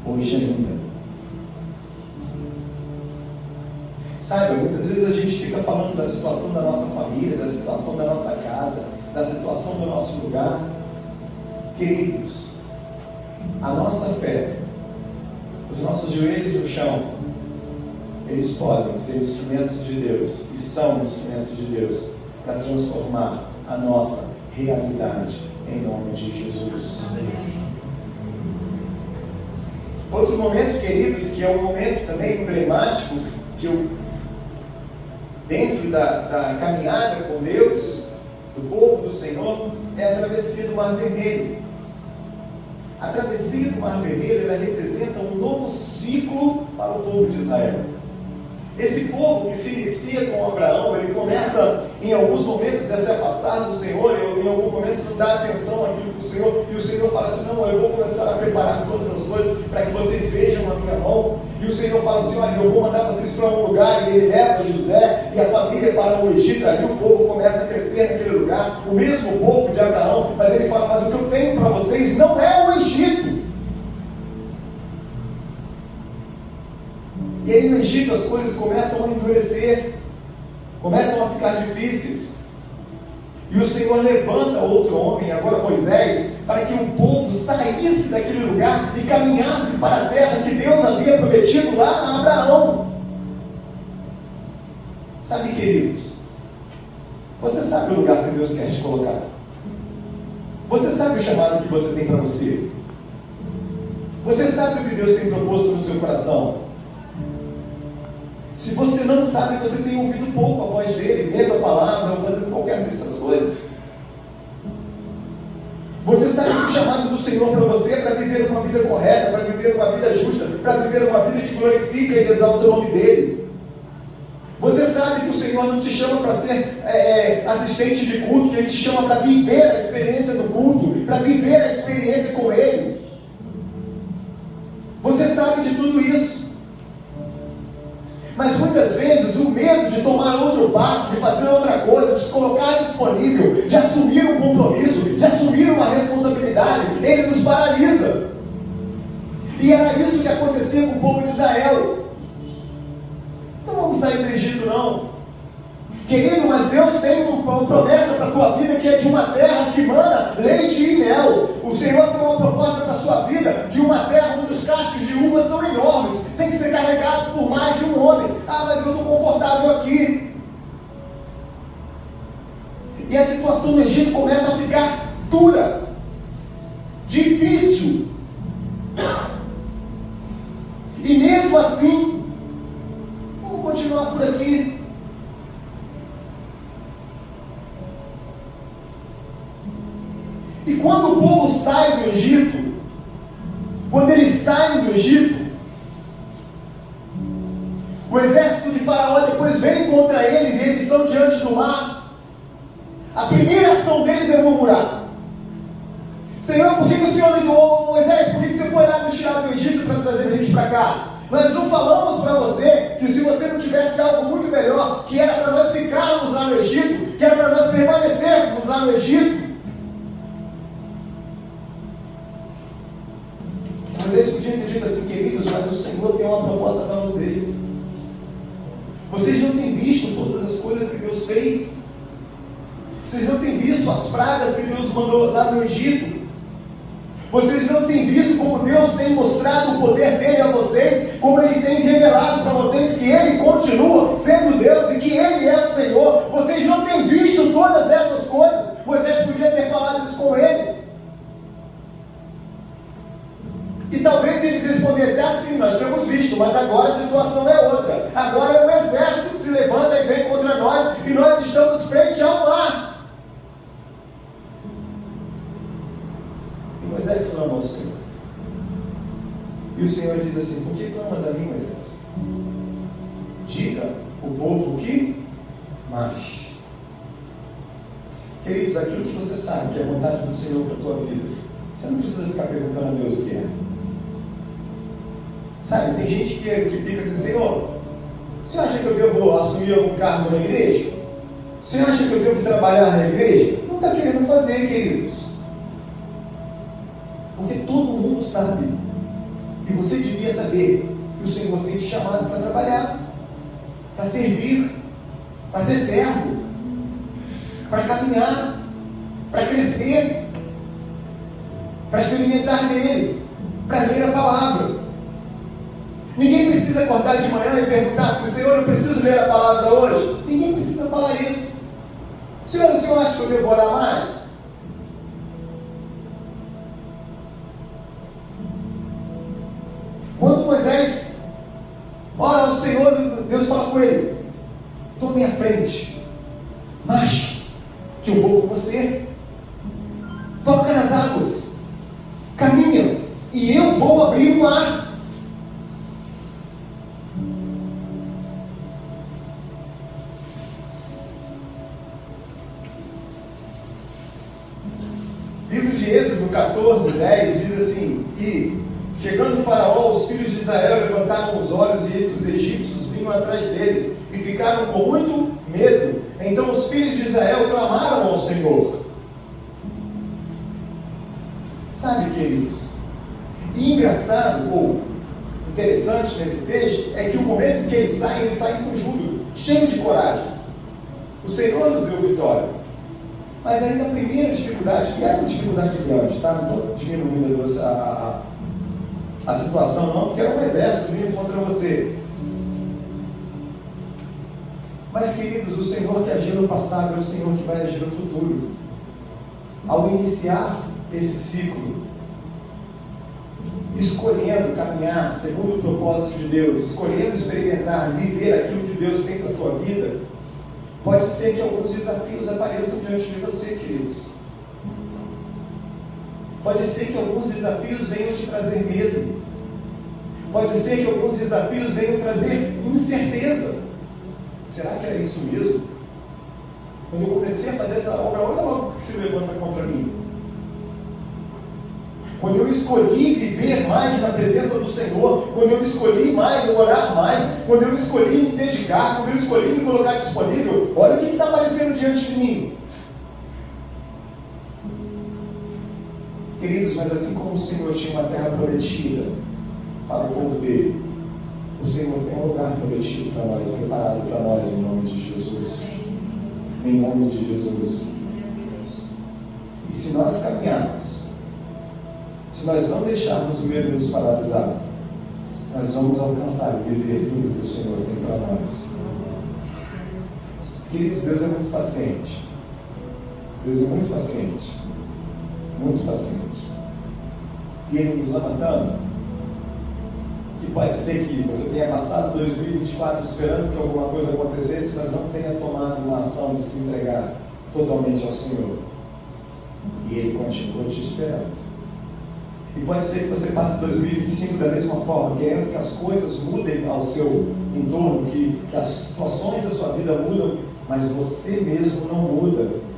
hoje ainda. Saiba, muitas vezes a gente fica falando da situação da nossa família, da situação da nossa casa, da situação do nosso lugar. Queridos, a nossa fé, os nossos joelhos no chão, eles podem ser instrumentos de Deus, e são instrumentos de Deus, para transformar a nossa realidade, em nome de Jesus. Outro momento, queridos, que é um momento também emblemático, que dentro da caminhada com Deus, do povo do Senhor, é a travessia do Mar Vermelho. A travessia do Mar Vermelho, ela representa um novo ciclo para o povo de Israel. Esse povo que se inicia com Abraão, ele começa em alguns momentos a se afastar do Senhor, em alguns momentos não dá atenção àquilo do Senhor, e o Senhor fala assim: não, eu vou começar a preparar todas as coisas para que vocês vejam a minha mão. E o Senhor fala assim: olha, eu vou mandar vocês para um lugar, e ele leva José e a família para o Egito. Ali o povo começa a crescer naquele lugar, o mesmo povo de Abraão, mas ele fala: mas o que eu tenho para vocês não é o Egito. E aí no Egito as coisas começam a endurecer, começam a ficar difíceis. E o Senhor levanta outro homem, agora Moisés, para que o povo saísse daquele lugar e caminhasse para a terra que Deus havia prometido lá a Abraão. Sabe, queridos, você sabe o lugar que Deus quer te colocar? Você sabe o chamado que você tem para você? Você sabe o que Deus tem proposto no seu coração? Se você não sabe, você tem ouvido pouco a voz dele, lendo a palavra, ou fazendo qualquer dessas coisas. Você sabe que o chamado do Senhor para você é para viver uma vida correta, para viver uma vida justa, para viver uma vida que glorifica e exalta o nome dele. Você sabe que o Senhor não te chama para ser assistente de culto, que Ele te chama para viver a experiência do culto, para viver a experiência com Ele. Você sabe de tudo isso. Mas muitas vezes o medo de tomar outro passo, de fazer outra coisa, de se colocar disponível, de assumir um compromisso, de assumir uma responsabilidade, ele nos paralisa. E era isso que acontecia com o povo de Israel. Não vamos sair do Egito, não. Querido, mas Deus tem uma promessa para a tua vida, que é de uma terra que mana leite e mel. O Senhor tem uma proposta para a sua vida de uma terra onde os cachos de uva são enormes, tem que ser carregados por mais de um homem. Ah, mas eu estou confortável aqui. E a situação no Egito começa a ficar dura, difícil. E mesmo assim, vamos continuar por aqui. E quando o povo sai do Egito, quando eles saem do Egito, o exército de Faraó depois vem contra eles e eles estão diante do mar. A primeira ação deles é murmurar: Senhor, por que o Senhor levou o exército? Por que você foi lá nos tirar do Egito para trazer a gente para cá? Nós não falamos para você que se você não tivesse algo muito melhor, que era para nós ficarmos lá no Egito, que era para nós permanecermos lá no Egito? Moisés podia ter dito assim: queridos, mas o Senhor tem uma proposta para vocês. Vocês não têm visto todas as coisas que Deus fez? Vocês não têm visto as pragas que Deus mandou lá no Egito? Vocês não têm visto como Deus tem mostrado o poder dele a vocês? Como Ele tem revelado para vocês que Ele continua sendo Deus e que Ele é o Senhor? Vocês não têm visto todas essas coisas? Moisés podia ter falado isso com eles. diz assim: por que clamas a mim, Moisés? Diga o povo que marche. Queridos, aquilo que você sabe que é a vontade do Senhor para a tua vida, você não precisa ficar perguntando a Deus o que é. Sabe, tem gente que fica assim: Senhor, o Senhor acha que eu devo assumir algum cargo na igreja? O Senhor acha que eu devo trabalhar na igreja? Não está querendo fazer, queridos. Porque todo mundo sabe, e você devia saber, que o Senhor tem te chamado para trabalhar, para servir, para ser servo, para caminhar, para crescer, para experimentar nele, para ler a palavra. Ninguém precisa acordar de manhã e perguntar assim: Senhor, eu preciso ler a palavra hoje? Ninguém precisa falar isso. Senhor, o Senhor acha que eu devo orar mais? Quando Moisés ora ao Senhor, Deus fala com ele: tome a frente, marche, que eu vou com você, toca nas águas, caminha, e eu vou abrir o mar. Livro de Êxodo 14:10 diz assim: e chegando o faraó, os filhos de Israel levantaram os olhos, e eis que os egípcios vinham atrás deles, e ficaram com muito medo. Então os filhos de Israel clamaram ao Senhor. Sabe, queridos, e engraçado ou interessante nesse texto é que o momento que eles saem com júbilo, cheio de coragens. O Senhor nos deu vitória. Mas ainda a primeira dificuldade, que era uma dificuldade grande, tá? Não estou diminuindo a situação não, porque era um exército vindo contra você. Mas, queridos, o Senhor que agiu no passado é o Senhor que vai agir no futuro. Ao iniciar esse ciclo, escolhendo caminhar segundo o propósito de Deus, escolhendo experimentar, viver aquilo que Deus tem para a tua vida, pode ser que alguns desafios apareçam diante de você, queridos. Pode ser que alguns desafios venham te trazer medo. Pode ser que alguns desafios venham trazer incerteza. Será que era isso mesmo? Quando eu comecei a fazer essa obra, olha logo o que se levanta contra mim. Quando eu escolhi viver mais na presença do Senhor, quando eu escolhi mais orar mais, quando eu escolhi me dedicar, quando eu escolhi me colocar disponível, olha o que está aparecendo diante de mim. Queridos, mas assim como o Senhor tinha uma terra prometida para o povo dele, o Senhor tem um lugar prometido para nós, preparado para nós em nome de Jesus. Em nome de Jesus. E se nós caminharmos, se nós não deixarmos o medo nos paralisar, nós vamos alcançar e viver tudo que o Senhor tem para nós. Queridos, Deus é muito paciente. Deus é muito paciente. Muito paciente. E Ele nos ama tanto, que pode ser que você tenha passado 2024 esperando que alguma coisa acontecesse, mas não tenha tomado uma ação de se entregar totalmente ao Senhor. E Ele continua te esperando. E pode ser que você passe 2025 da mesma forma, querendo que as coisas mudem ao seu entorno, que as situações da sua vida mudam, mas você mesmo não muda.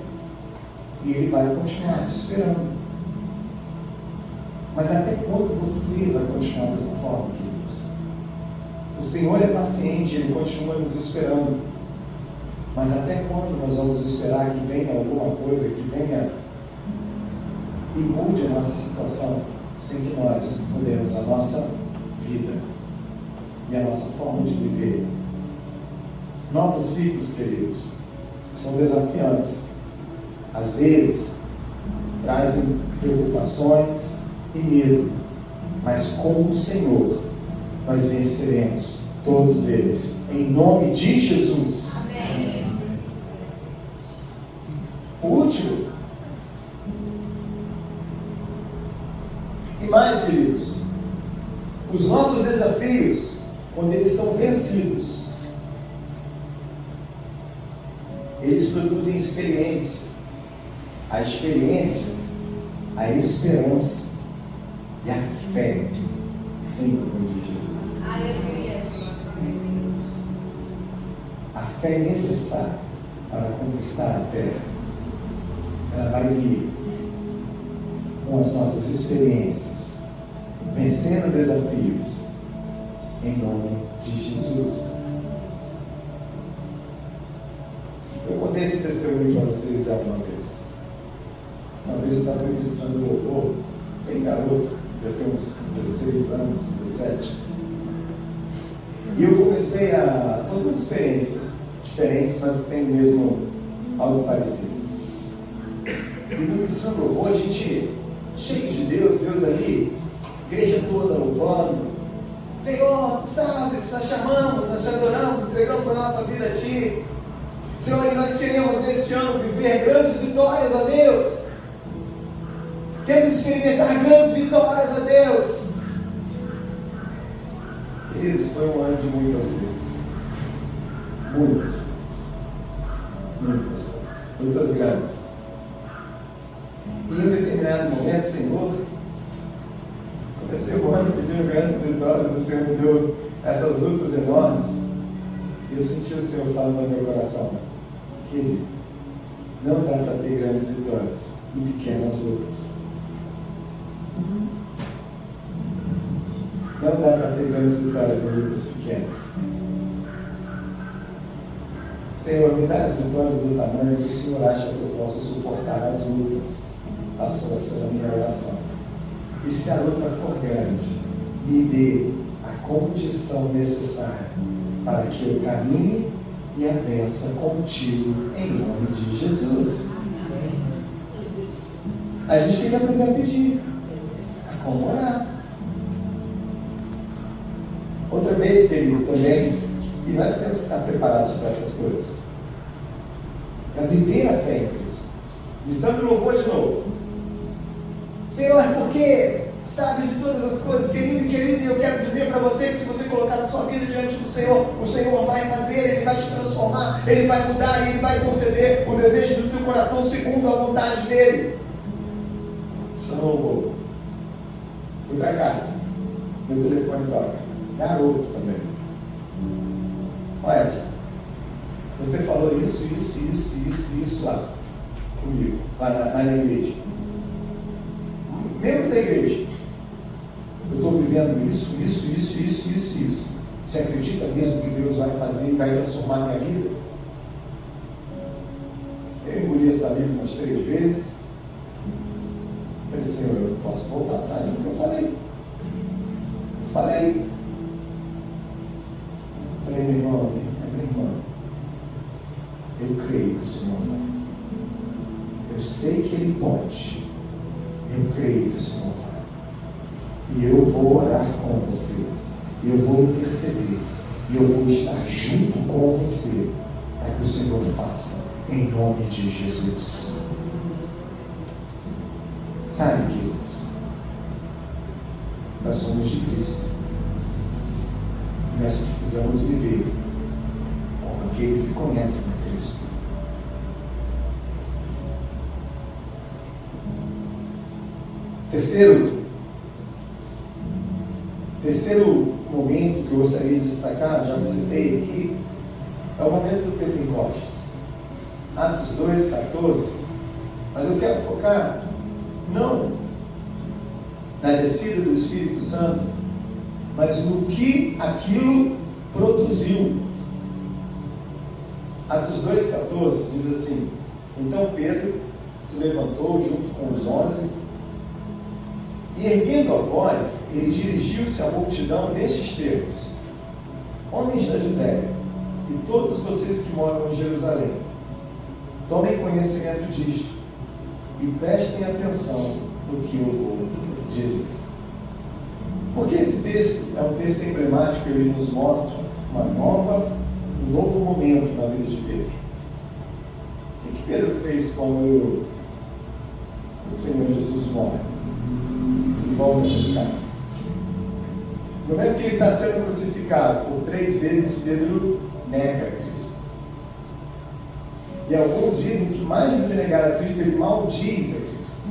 E Ele vai continuar te esperando. Mas até quando você vai continuar dessa forma, queridos? O Senhor é paciente, Ele continua nos esperando. Mas até quando nós vamos esperar que venha alguma coisa, que venha e mude a nossa situação, sem que nós mudemos a nossa vida e a nossa forma de viver? Novos ciclos, queridos, são desafiantes. Às vezes, trazem preocupações e medo, mas com o Senhor, nós venceremos todos eles, em nome de Jesus. Amém. O último, e mais, queridos, os nossos desafios, quando eles são vencidos, eles produzem experiência. A experiência, a esperança e a fé em nome de Jesus. Aleluia. A fé necessária para conquistar a terra, ela vai vir com as nossas experiências, vencendo desafios, em nome de Jesus. Eu contei esse testemunho para vocês já uma vez. Uma vez eu estava ministrando louvor, bem garoto, eu tenho uns 16 anos, 17. E eu comecei a... São duas experiências diferentes, mas tem mesmo algo parecido. E no ministrando louvor, a gente cheio de Deus, Deus ali, igreja toda louvando. Senhor, tu sabes, nós chamamos, nós te adoramos, entregamos a nossa vida a Ti. Senhor, e nós queremos neste ano viver grandes vitórias a Deus. Queremos experimentar grandes vitórias a Deus. Queridos, foi um ano de muitas lutas. Muitas lutas. Muitas lutas. Lutas grandes. E em um determinado momento, Senhor, comecei o ano pedindo grandes vitórias, o Senhor me deu essas lutas enormes. E eu senti o Senhor falando no meu coração: querido, não dá para ter grandes vitórias em pequenas lutas. Não dá para ter grandes vitórias em lutas pequenas. Senhor, me dá as vitórias do tamanho que o Senhor acha que eu posso suportar as lutas. Passou a ser a minha oração. E se a luta for grande, me dê a condição necessária para que eu caminhe e a vença contigo, em nome de Jesus. A gente tem que aprender a pedir, a como orar. Outra vez, querido, também, e nós temos que estar preparados para essas coisas, para viver a fé em Cristo. Estamos no louvor de novo. Senhor, porque sabes de todas as coisas, querido e querida, e eu quero dizer para você que se você colocar a sua vida diante do Senhor, o Senhor vai fazer, Ele vai te transformar, Ele vai mudar, Ele vai conceder o desejo do teu coração segundo a vontade dEle. Estou no louvor. Fui para casa. Meu telefone toca. Garoto também. Olha, você falou isso lá comigo, lá na igreja. Membro da igreja. Eu estou vivendo isso. Você acredita mesmo que Deus vai fazer e vai transformar a minha vida? Eu engoli essa livro umas 3 vezes. Falei, Senhor, eu posso voltar atrás do que eu falei. Falei, meu irmão, minha irmã, eu creio que o Senhor vai. Eu sei que Ele pode. Eu creio que o Senhor vai. E eu vou orar com você. Eu vou interceder. E eu vou estar junto com você para que o Senhor faça, em nome de Jesus. Sabe, queridos, nós somos de Cristo. E nós precisamos viver como aqueles que conhecem a Cristo. Terceiro momento que eu gostaria de destacar, já citei aqui, é o momento do Pentecostes. Atos 2:14. Mas eu quero focar não na descida do Espírito Santo, mas no que aquilo produziu. Atos 2:14 diz assim: então Pedro se levantou junto com os 11 e, erguendo a voz, ele dirigiu-se à multidão nestes termos: homens da Judéia e todos vocês que moram em Jerusalém, tomem conhecimento disto e prestem atenção no que eu vou dizer. Porque esse texto é um texto emblemático, ele nos mostra um novo momento na vida de Pedro. O que Pedro fez quando o Senhor Jesus morre e volta a pescar? No momento que ele está sendo crucificado, por 3 vezes Pedro nega a Cristo. E alguns dizem que mais do que negar a Cristo, ele maldiz a Cristo.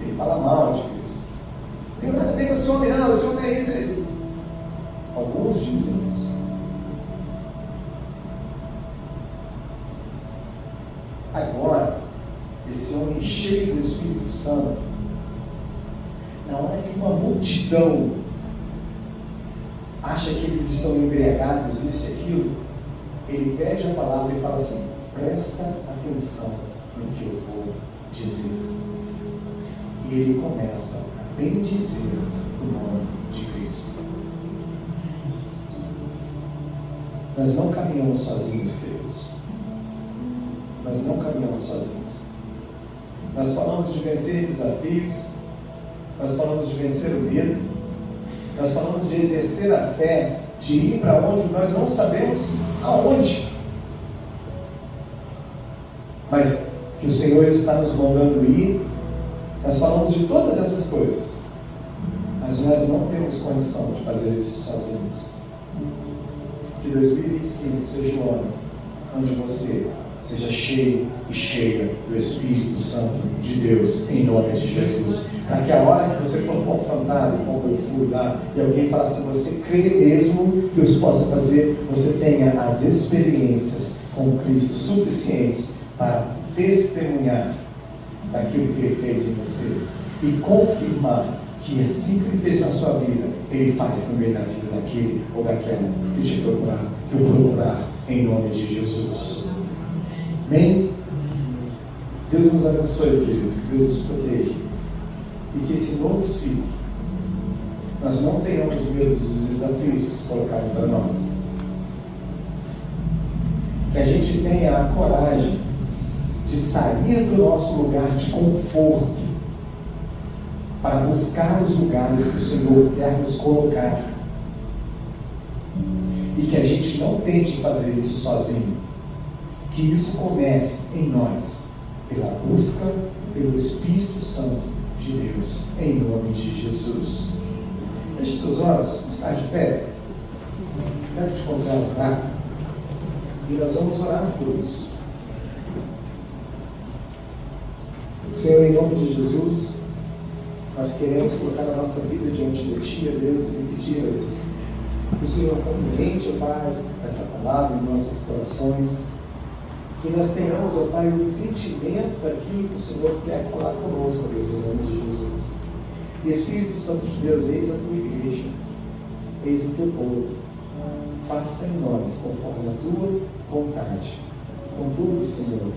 Ele fala mal de Cristo. Tem nada a ver com esse homem, não, esse homem é isso. Alguns dizem isso. Agora, esse homem cheio do Espírito Santo, na hora que uma multidão acha que eles estão embriagados, isso e aquilo, ele pede a palavra e fala assim: presta atenção no que eu vou dizer. E ele começa a bendizer o nome de Cristo. Nós não caminhamos sozinhos, queridos. Nós não caminhamos sozinhos. Nós falamos de vencer desafios, nós falamos de vencer o medo, nós falamos de exercer a fé, de ir para onde nós não sabemos aonde. Mas que o Senhor está nos mandando ir. Nós falamos de todas essas coisas, mas nós não temos condição de fazer isso sozinhos. Que 2025 seja o ano onde você seja cheio e cheia do Espírito Santo de Deus, em nome de Jesus. Para que a hora que você for confrontado, como eu fui lá, e alguém falar assim: você crê mesmo que eu possa fazer, você tenha as experiências com Cristo suficientes para testemunhar daquilo que Ele fez em você e confirmar que assim que Ele fez na sua vida, Ele faz também na vida daquele ou daquela que te procurar, que o procurar, em nome de Jesus. Amém? Deus nos abençoe, queridos, que Deus nos proteja e que esse novo ciclo nós não tenhamos medo dos desafios que se colocaram para nós, que a gente tenha a coragem de sair do nosso lugar de conforto para buscar os lugares que o Senhor quer nos colocar, e que a gente não tente fazer isso sozinho, que isso comece em nós, pela busca pelo Espírito Santo de Deus, em nome de Jesus. Feche seus olhos, vamos ficar de pé. Quero te convidar a orar, e nós vamos orar por isso. Senhor, em nome de Jesus, nós queremos colocar a nossa vida diante de Ti, ó Deus, e pedir, ó Deus, que o Senhor compreende, ó Pai, essa palavra em nossos corações, que nós tenhamos, ó Pai, o entendimento daquilo que o Senhor quer falar conosco, ó Deus, em nome de Jesus. E Espírito Santo de Deus, eis a Tua igreja, eis o Teu povo, faça em nós conforme a Tua vontade. Contudo, Senhor,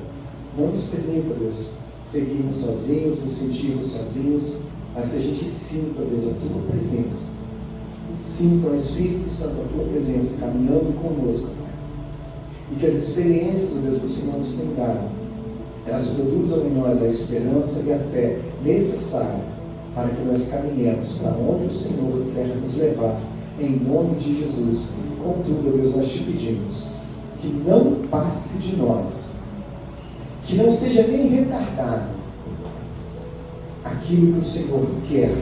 não nos permita, Deus, seguirmos sozinhos, nos sentirmos sozinhos, mas que a gente sinta, Deus, a Tua presença. Sinta o Espírito Santo, a Tua presença, caminhando conosco, Pai. E que as experiências, ó Deus, que o Senhor nos tem dado, elas produzam em nós a esperança e a fé necessária para que nós caminhemos para onde o Senhor quer nos levar, em nome de Jesus. Contudo, ó Deus, nós te pedimos que não passe de nós, que não seja nem retardado aquilo que o Senhor quer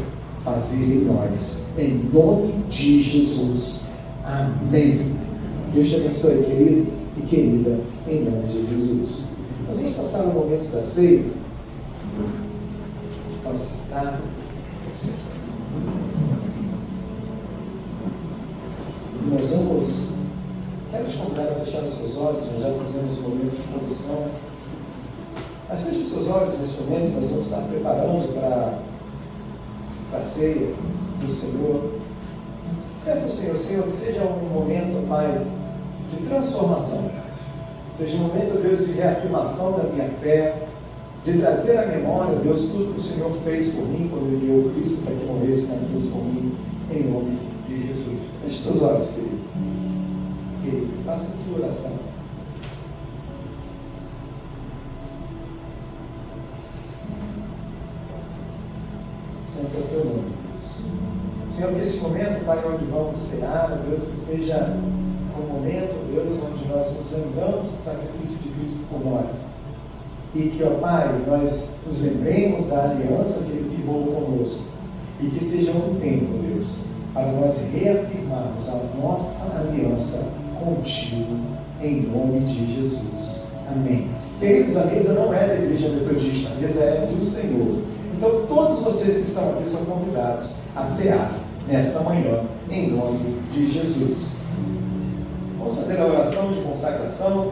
fazer em nós, em nome de Jesus. Amém. Deus te abençoe, querido e querida, em nome de Jesus. Nós vamos passar no momento da ceia. Pode sentar. E nós vamos. Quero te convidar a fechar os seus olhos. Nós já fizemos um momento de condição. Mas feche os seus olhos nesse momento. Nós vamos estar preparando para a ceia do Senhor. Peça ao Senhor, Senhor, que seja um momento, Pai, de transformação. Seja um momento, Deus, de reafirmação da minha fé, de trazer à memória, Deus, tudo que o Senhor fez por mim quando enviou Cristo para que morresse na cruz por mim, em nome de Jesus. Feche os seus olhos, querido. Querido, faça a tua oração. Santo é o teu nome, Deus. Senhor, que esse momento, Pai, onde vamos cear, Deus, que seja um momento, Deus, onde nós nos lembramos do sacrifício de Cristo por nós. E que, ó Pai, nós nos lembremos da aliança que Ele firmou conosco. E que seja um tempo, Deus, para nós reafirmarmos a nossa aliança contigo, em nome de Jesus. Amém. Queridos, a mesa não é da igreja metodista, a mesa é do Senhor. Então, todos vocês que estão aqui são convidados a cear nesta manhã, em nome de Jesus. Vamos fazer a oração de consagração.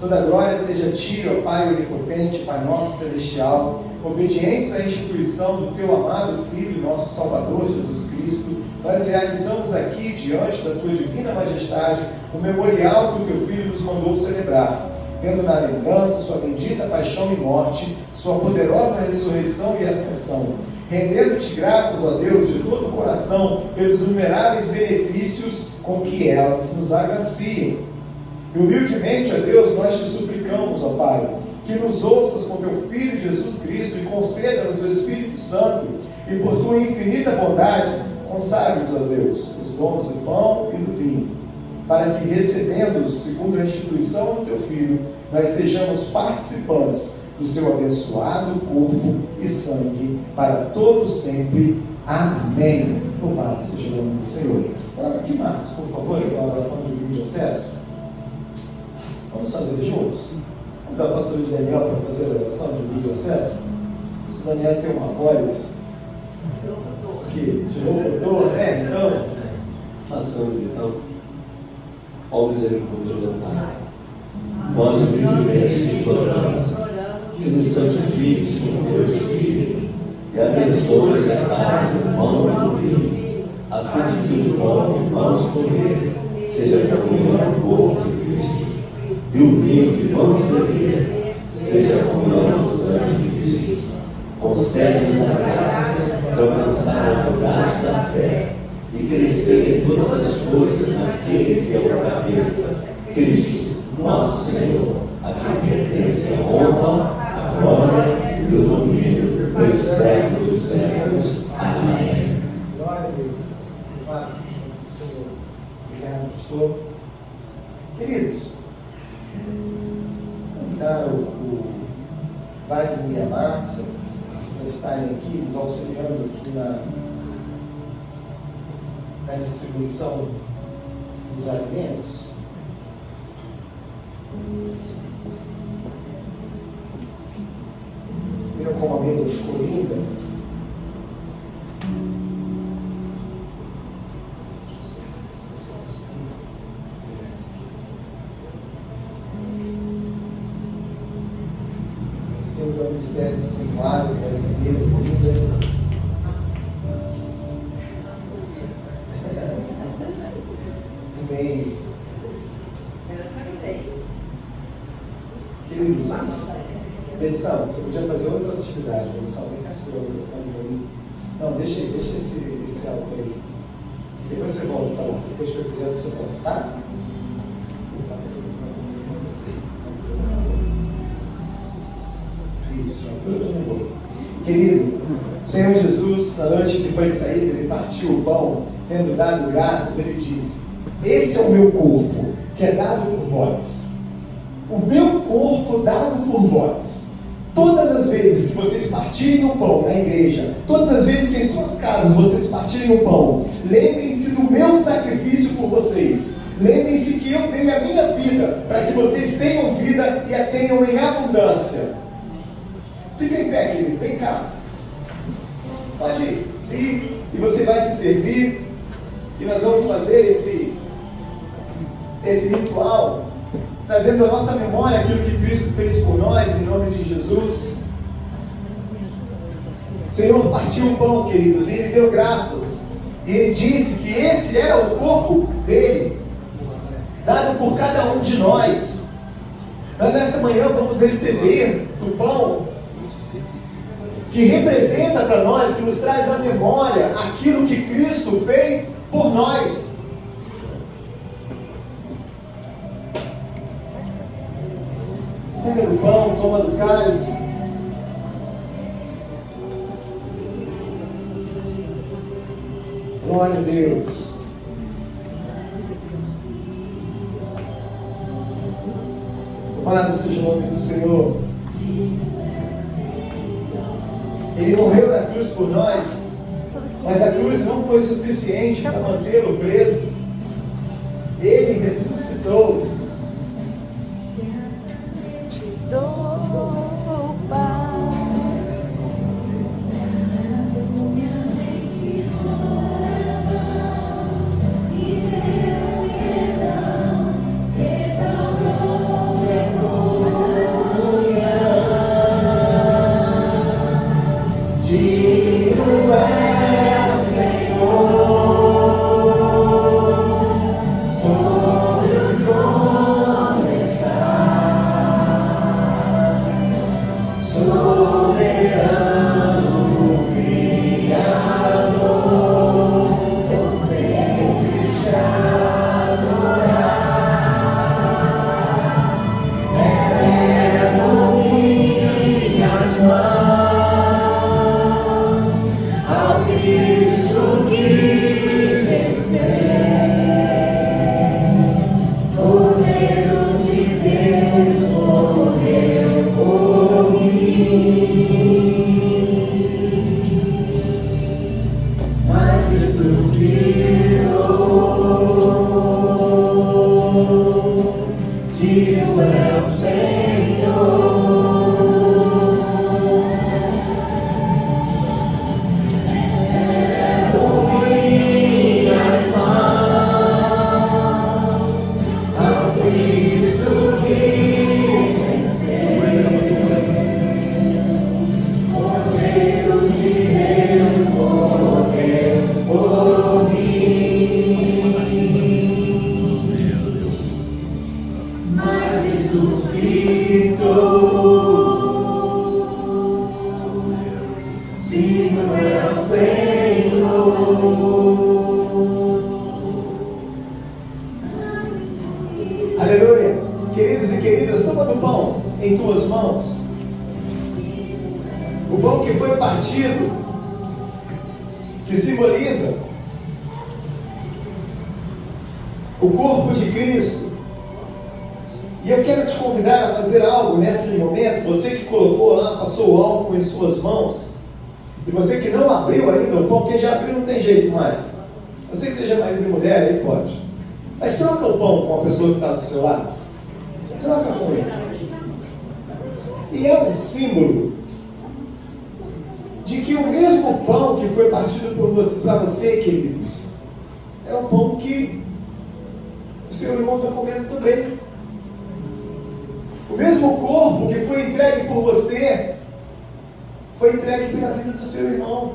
Toda glória seja a Ti, ó Pai onipotente, Pai nosso celestial, obedientes à instituição do Teu amado Filho e nosso Salvador, Jesus Cristo. Nós realizamos aqui, diante da Tua divina majestade, o memorial que o Teu Filho nos mandou celebrar, tendo na lembrança Sua bendita paixão e morte, Sua poderosa ressurreição e ascensão, rendendo-Te graças, ó Deus, de todo o coração, pelos inumeráveis benefícios com que elas nos agraciam. E humildemente, ó Deus, nós Te suplicamos, ó Pai, que nos ouças com Teu Filho Jesus Cristo e conceda-nos o Espírito Santo, e por Tua infinita bondade, consagres, ó Deus, os dons do pão e do vinho, para que, recebendo-os segundo a instituição do Teu Filho, nós sejamos participantes do Seu abençoado corpo e sangue, para todos sempre. Amém. Louvado seja o nome do Senhor. Coloca aqui, Marcos, por favor, a oração de livre de acesso. Vamos fazer juntos? Vamos dar o pastor Daniel para fazer a oração de livre de acesso? Se o Daniel tem uma voz que de locutor, né? Então, Façamos então. Ó misericordioso Pai, nós humildemente te imploramos que nos santifiques com Teu Espírito e abençoes a carne do pão e do vinho, a fim de que o pão que vamos comer seja comunhão do corpo de Cristo, e o vinho que vamos beber seja comunhão do sangue de Cristo. Concede-nos a graça de alcançar a unidade da fé e crescer em todas as coisas naquele que é o cabeça, Cristo, nosso Senhor, a quem pertence a honra, a glória e o domínio pelos séculos dos séculos. Amém. glória a Deus. Louvado seja o nome do Senhor. Obrigado, pastor. Queridos, vou convidar o Wagner e a Márcia para estarem aqui, nos auxiliando aqui na distribuição dos alimentos. Viram como a mesa ficou linda? Agradecemos ao Ministério Disciplinário dessa mesa linda. Amém. Queridos, mas Benção, você podia fazer outra atividade. Benção, vem cá segurar o microfone ali. Não, deixa esse álcool aí. Depois você volta para lá. Depois que eu fizer, você volta, tá? Isso, tudo bom. Querido, Senhor Jesus, na noite que foi traído, Ele partiu o pão, tendo dado graças, Ele disse: esse é o meu corpo, que é dado por vós. O meu corpo dado por vós. Todas as vezes que vocês partirem o pão na igreja, todas as vezes que em suas casas vocês partirem o pão, lembrem-se do meu sacrifício por vocês. Lembrem-se que eu dei a minha vida para que vocês tenham vida e a tenham em abundância. Fica em pé, querido, vem cá. Pode vir e você vai se servir. E nós vamos fazer esse ritual, trazendo à nossa memória aquilo que Cristo fez por nós, em nome de Jesus. O Senhor partiu o pão, queridos, e Ele deu graças. E Ele disse que esse era o corpo dEle, dado por cada um de nós. Nós nessa manhã vamos receber do pão, que representa para nós, que nos traz à memória aquilo que Cristo fez por nós. Pega do pão, toma do cálice. Glória a Deus. Louvado seja o nome do Senhor. Ele morreu na cruz por nós, mas a cruz não foi suficiente para mantê-lo preso. Ele ressuscitou. Aleluia. Queridos e queridas, toma do pão em tuas mãos. O pão que foi partido, que simboliza o corpo de Cristo. E eu quero te convidar a fazer algo nesse momento. Você que colocou lá, passou o álcool em suas mãos, e você que não abriu ainda o pão, quem já abriu não tem jeito mais. Eu sei que seja marido e mulher, aí pode. Mas troca o pão com a pessoa que está do seu lado. Troca com ele. E é um símbolo de que o mesmo pão que foi partido por você, para você, queridos, é o pão que o seu irmão está comendo também. O mesmo corpo que foi entregue por você foi entregue pela vida do seu irmão.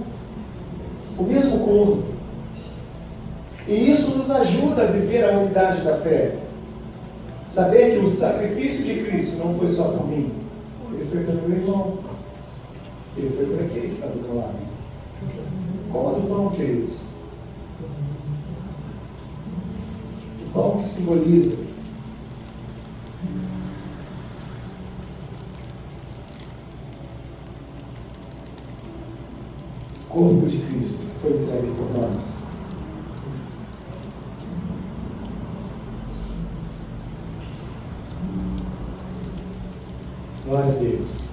O mesmo corpo. E isso nos ajuda a viver a unidade da fé. Saber que o sacrifício de Cristo não foi só por mim. Ele foi pelo meu irmão. Ele foi por aquele que está do meu lado. Coma do pão, queridos. O pão que simboliza o corpo de Cristo que foi entregue por nós. Glória a Deus.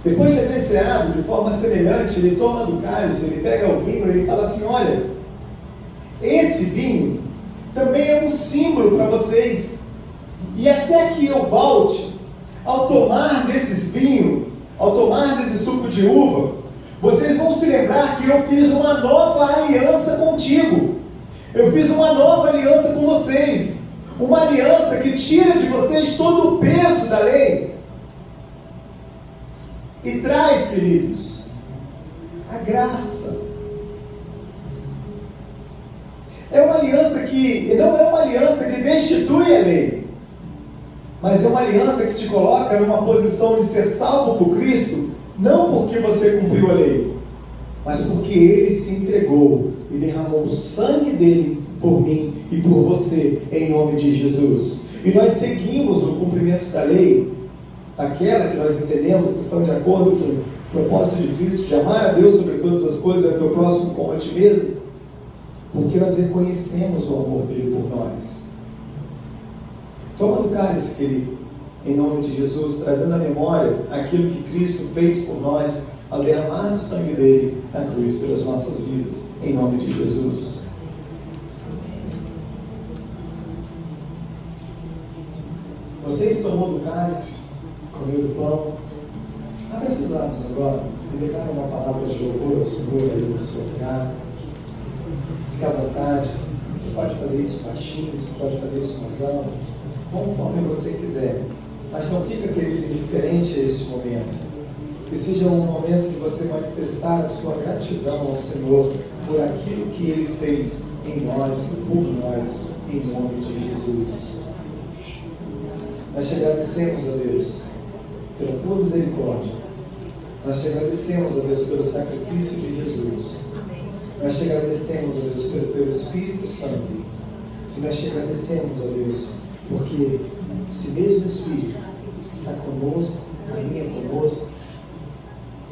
Depois de ter ceado de forma semelhante, ele toma do cálice, ele pega o vinho, ele fala assim: olha, esse vinho também é um símbolo para vocês. E até que eu volte, ao tomar desses vinhos, ao tomar desse suco de uva, vocês vão se lembrar que eu fiz uma nova aliança contigo. Eu fiz uma nova aliança com vocês. Uma aliança que tira de vocês todo o peso da lei e traz, queridos, a graça. É uma aliança que não é uma aliança que destitui a lei, mas é uma aliança que te coloca numa posição de ser salvo por Cristo, não porque você cumpriu a lei, mas porque Ele se entregou e derramou o sangue dele por mim e por você, em nome de Jesus. E nós seguimos o cumprimento da lei, aquela que nós entendemos que estão de acordo com o propósito de Cristo, de amar a Deus sobre todas as coisas e ao teu próximo como a ti mesmo, porque nós reconhecemos o amor dele por nós. Toma do cálice, querido, em nome de Jesus, trazendo à memória aquilo que Cristo fez por nós ao derramar o sangue dele na cruz pelas nossas vidas, em nome de Jesus. Você que tomou do cálice, comeu do pão, abra seus lábios agora e declara uma palavra de louvor ao Senhor aí no seu lugar. Fique à vontade. Você pode fazer isso baixinho, você pode fazer isso mais alto, conforme você quiser. Mas não fica, querido, indiferente a esse momento. Que seja um momento de você manifestar a sua gratidão ao Senhor por aquilo que Ele fez em nós e por nós, em nome de Jesus. Nós te agradecemos, ó Deus, pela tua misericórdia. Nós te agradecemos, ó Deus, pelo sacrifício de Jesus. Nós te agradecemos, ó Deus, pelo teu Espírito Santo. E nós te agradecemos, ó Deus, porque esse mesmo Espírito está conosco, caminha conosco.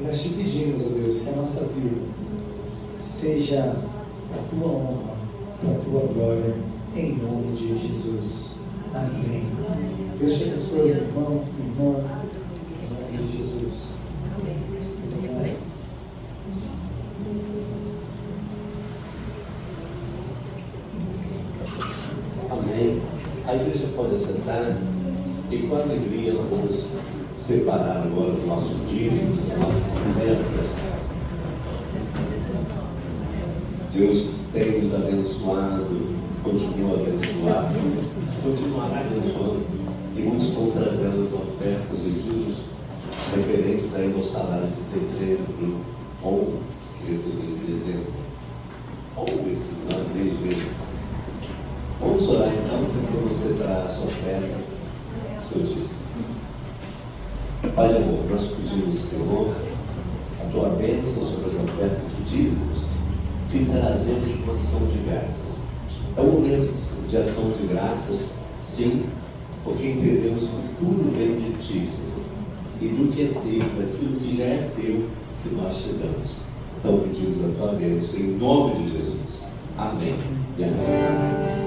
E nós te pedimos, ó Deus, que a nossa vida seja a tua honra, a tua glória, em nome de Jesus. Amém. Deus te abençoe, irmão, irmã, em nome de Jesus. Amém. A igreja pode sentar e com alegria nós vamos separar agora os nossos dízimos, as nossas ofertas. Deus tem nos abençoado, continua a abençoar, continuará abençoando, e muitos estão trazendo as ofertas e dízimos referentes aí ao salário de dezembro, ou que recebeu em dezembro, ou esse mês mesmo. Vamos orar então, para você dar a sua oferta, seu dízimo. Pai de amor, nós pedimos, Senhor, a tua bênção sobre as ofertas e dízimos, que trazemos uma ação de graças. É um momento de ação de graças, sim, porque entendemos que tudo vem de ti, Senhor, e do que é teu, daquilo que já é teu, que nós te damos. Então pedimos a tua bênção em nome de Jesus. Amém e amém.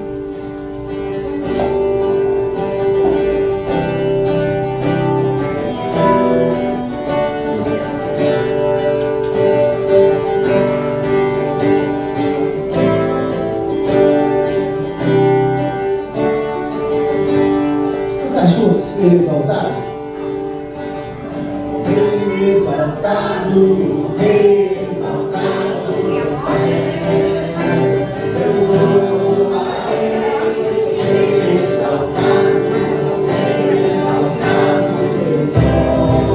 Exaltado, Rei exaltado, Rei exaltado, eu louvarei, Rei exaltado, sempre exaltado, seu nome,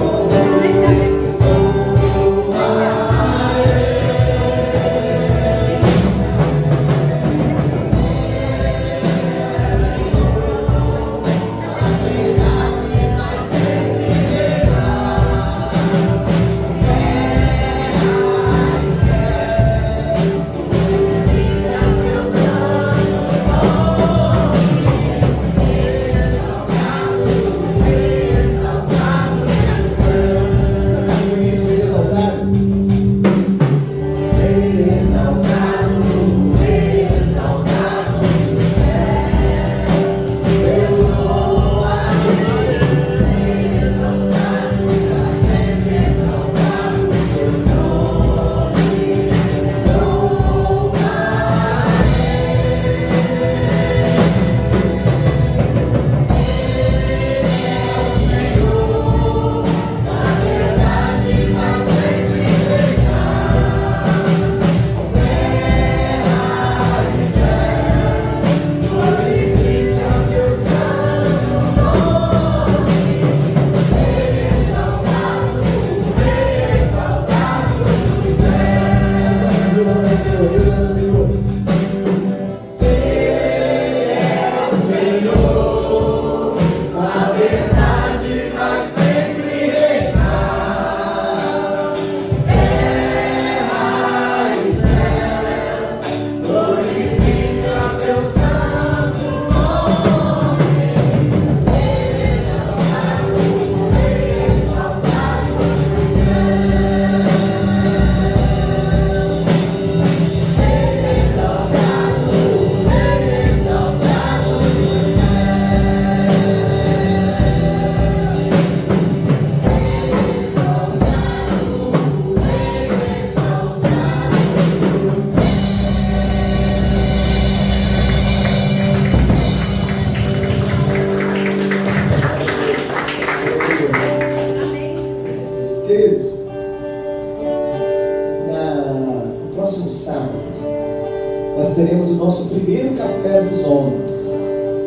nós teremos o nosso primeiro café dos homens,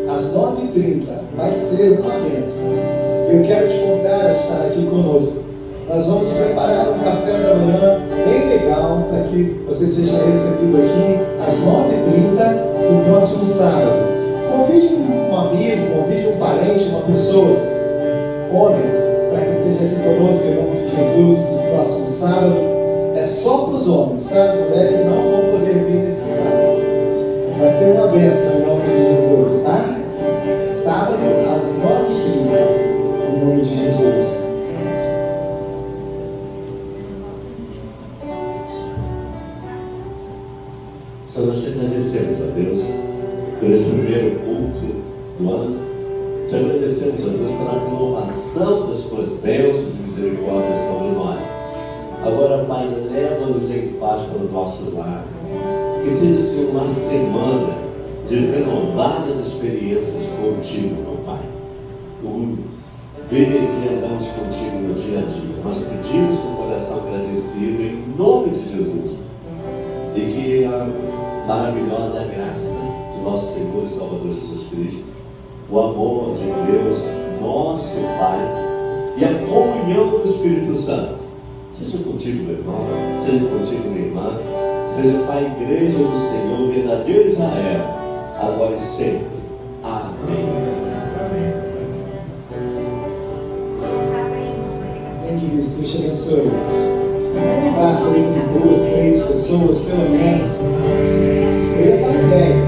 às 9h30, vai ser uma bênção. Eu quero te convidar a estar aqui conosco. Nós vamos preparar um café da manhã bem legal para que você seja recebido aqui às 9h30 no próximo sábado. Convide um amigo, convide um parente, uma pessoa, homem, para que esteja aqui conosco em nome de Jesus no próximo sábado. É só para os homens, tá? As mulheres não vão poder vir nesse sábado. Vai ser uma bênção em nome de Jesus, tá? Sábado às 9h30 em nome de Jesus. Senhor, nós te agradecemos, a Deus, por esse primeiro culto do ano. Te agradecemos, ó Deus, pela renovação das tuas bênçãos e misericórdias sobre nós. Agora, Pai, leva-nos em paz para os nossos lares. Que seja, Senhor, uma semana de renovadas experiências contigo, meu Pai. Ver que andamos contigo no dia a dia. Nós pedimos com o coração agradecido em nome de Jesus. E que a maravilhosa graça de nosso Senhor e Salvador Jesus Cristo, o amor de Deus, nosso Pai, e a comunhão do Espírito Santo, seja contigo, meu irmão, seja contigo, minha irmã, seja com a igreja do Senhor, verdadeiro Israel, agora e sempre. Amém. Amém, queridos. Deus te abençoe. Um abraço aí com 2, 3 pessoas, pelo menos. Eu ia falar 10.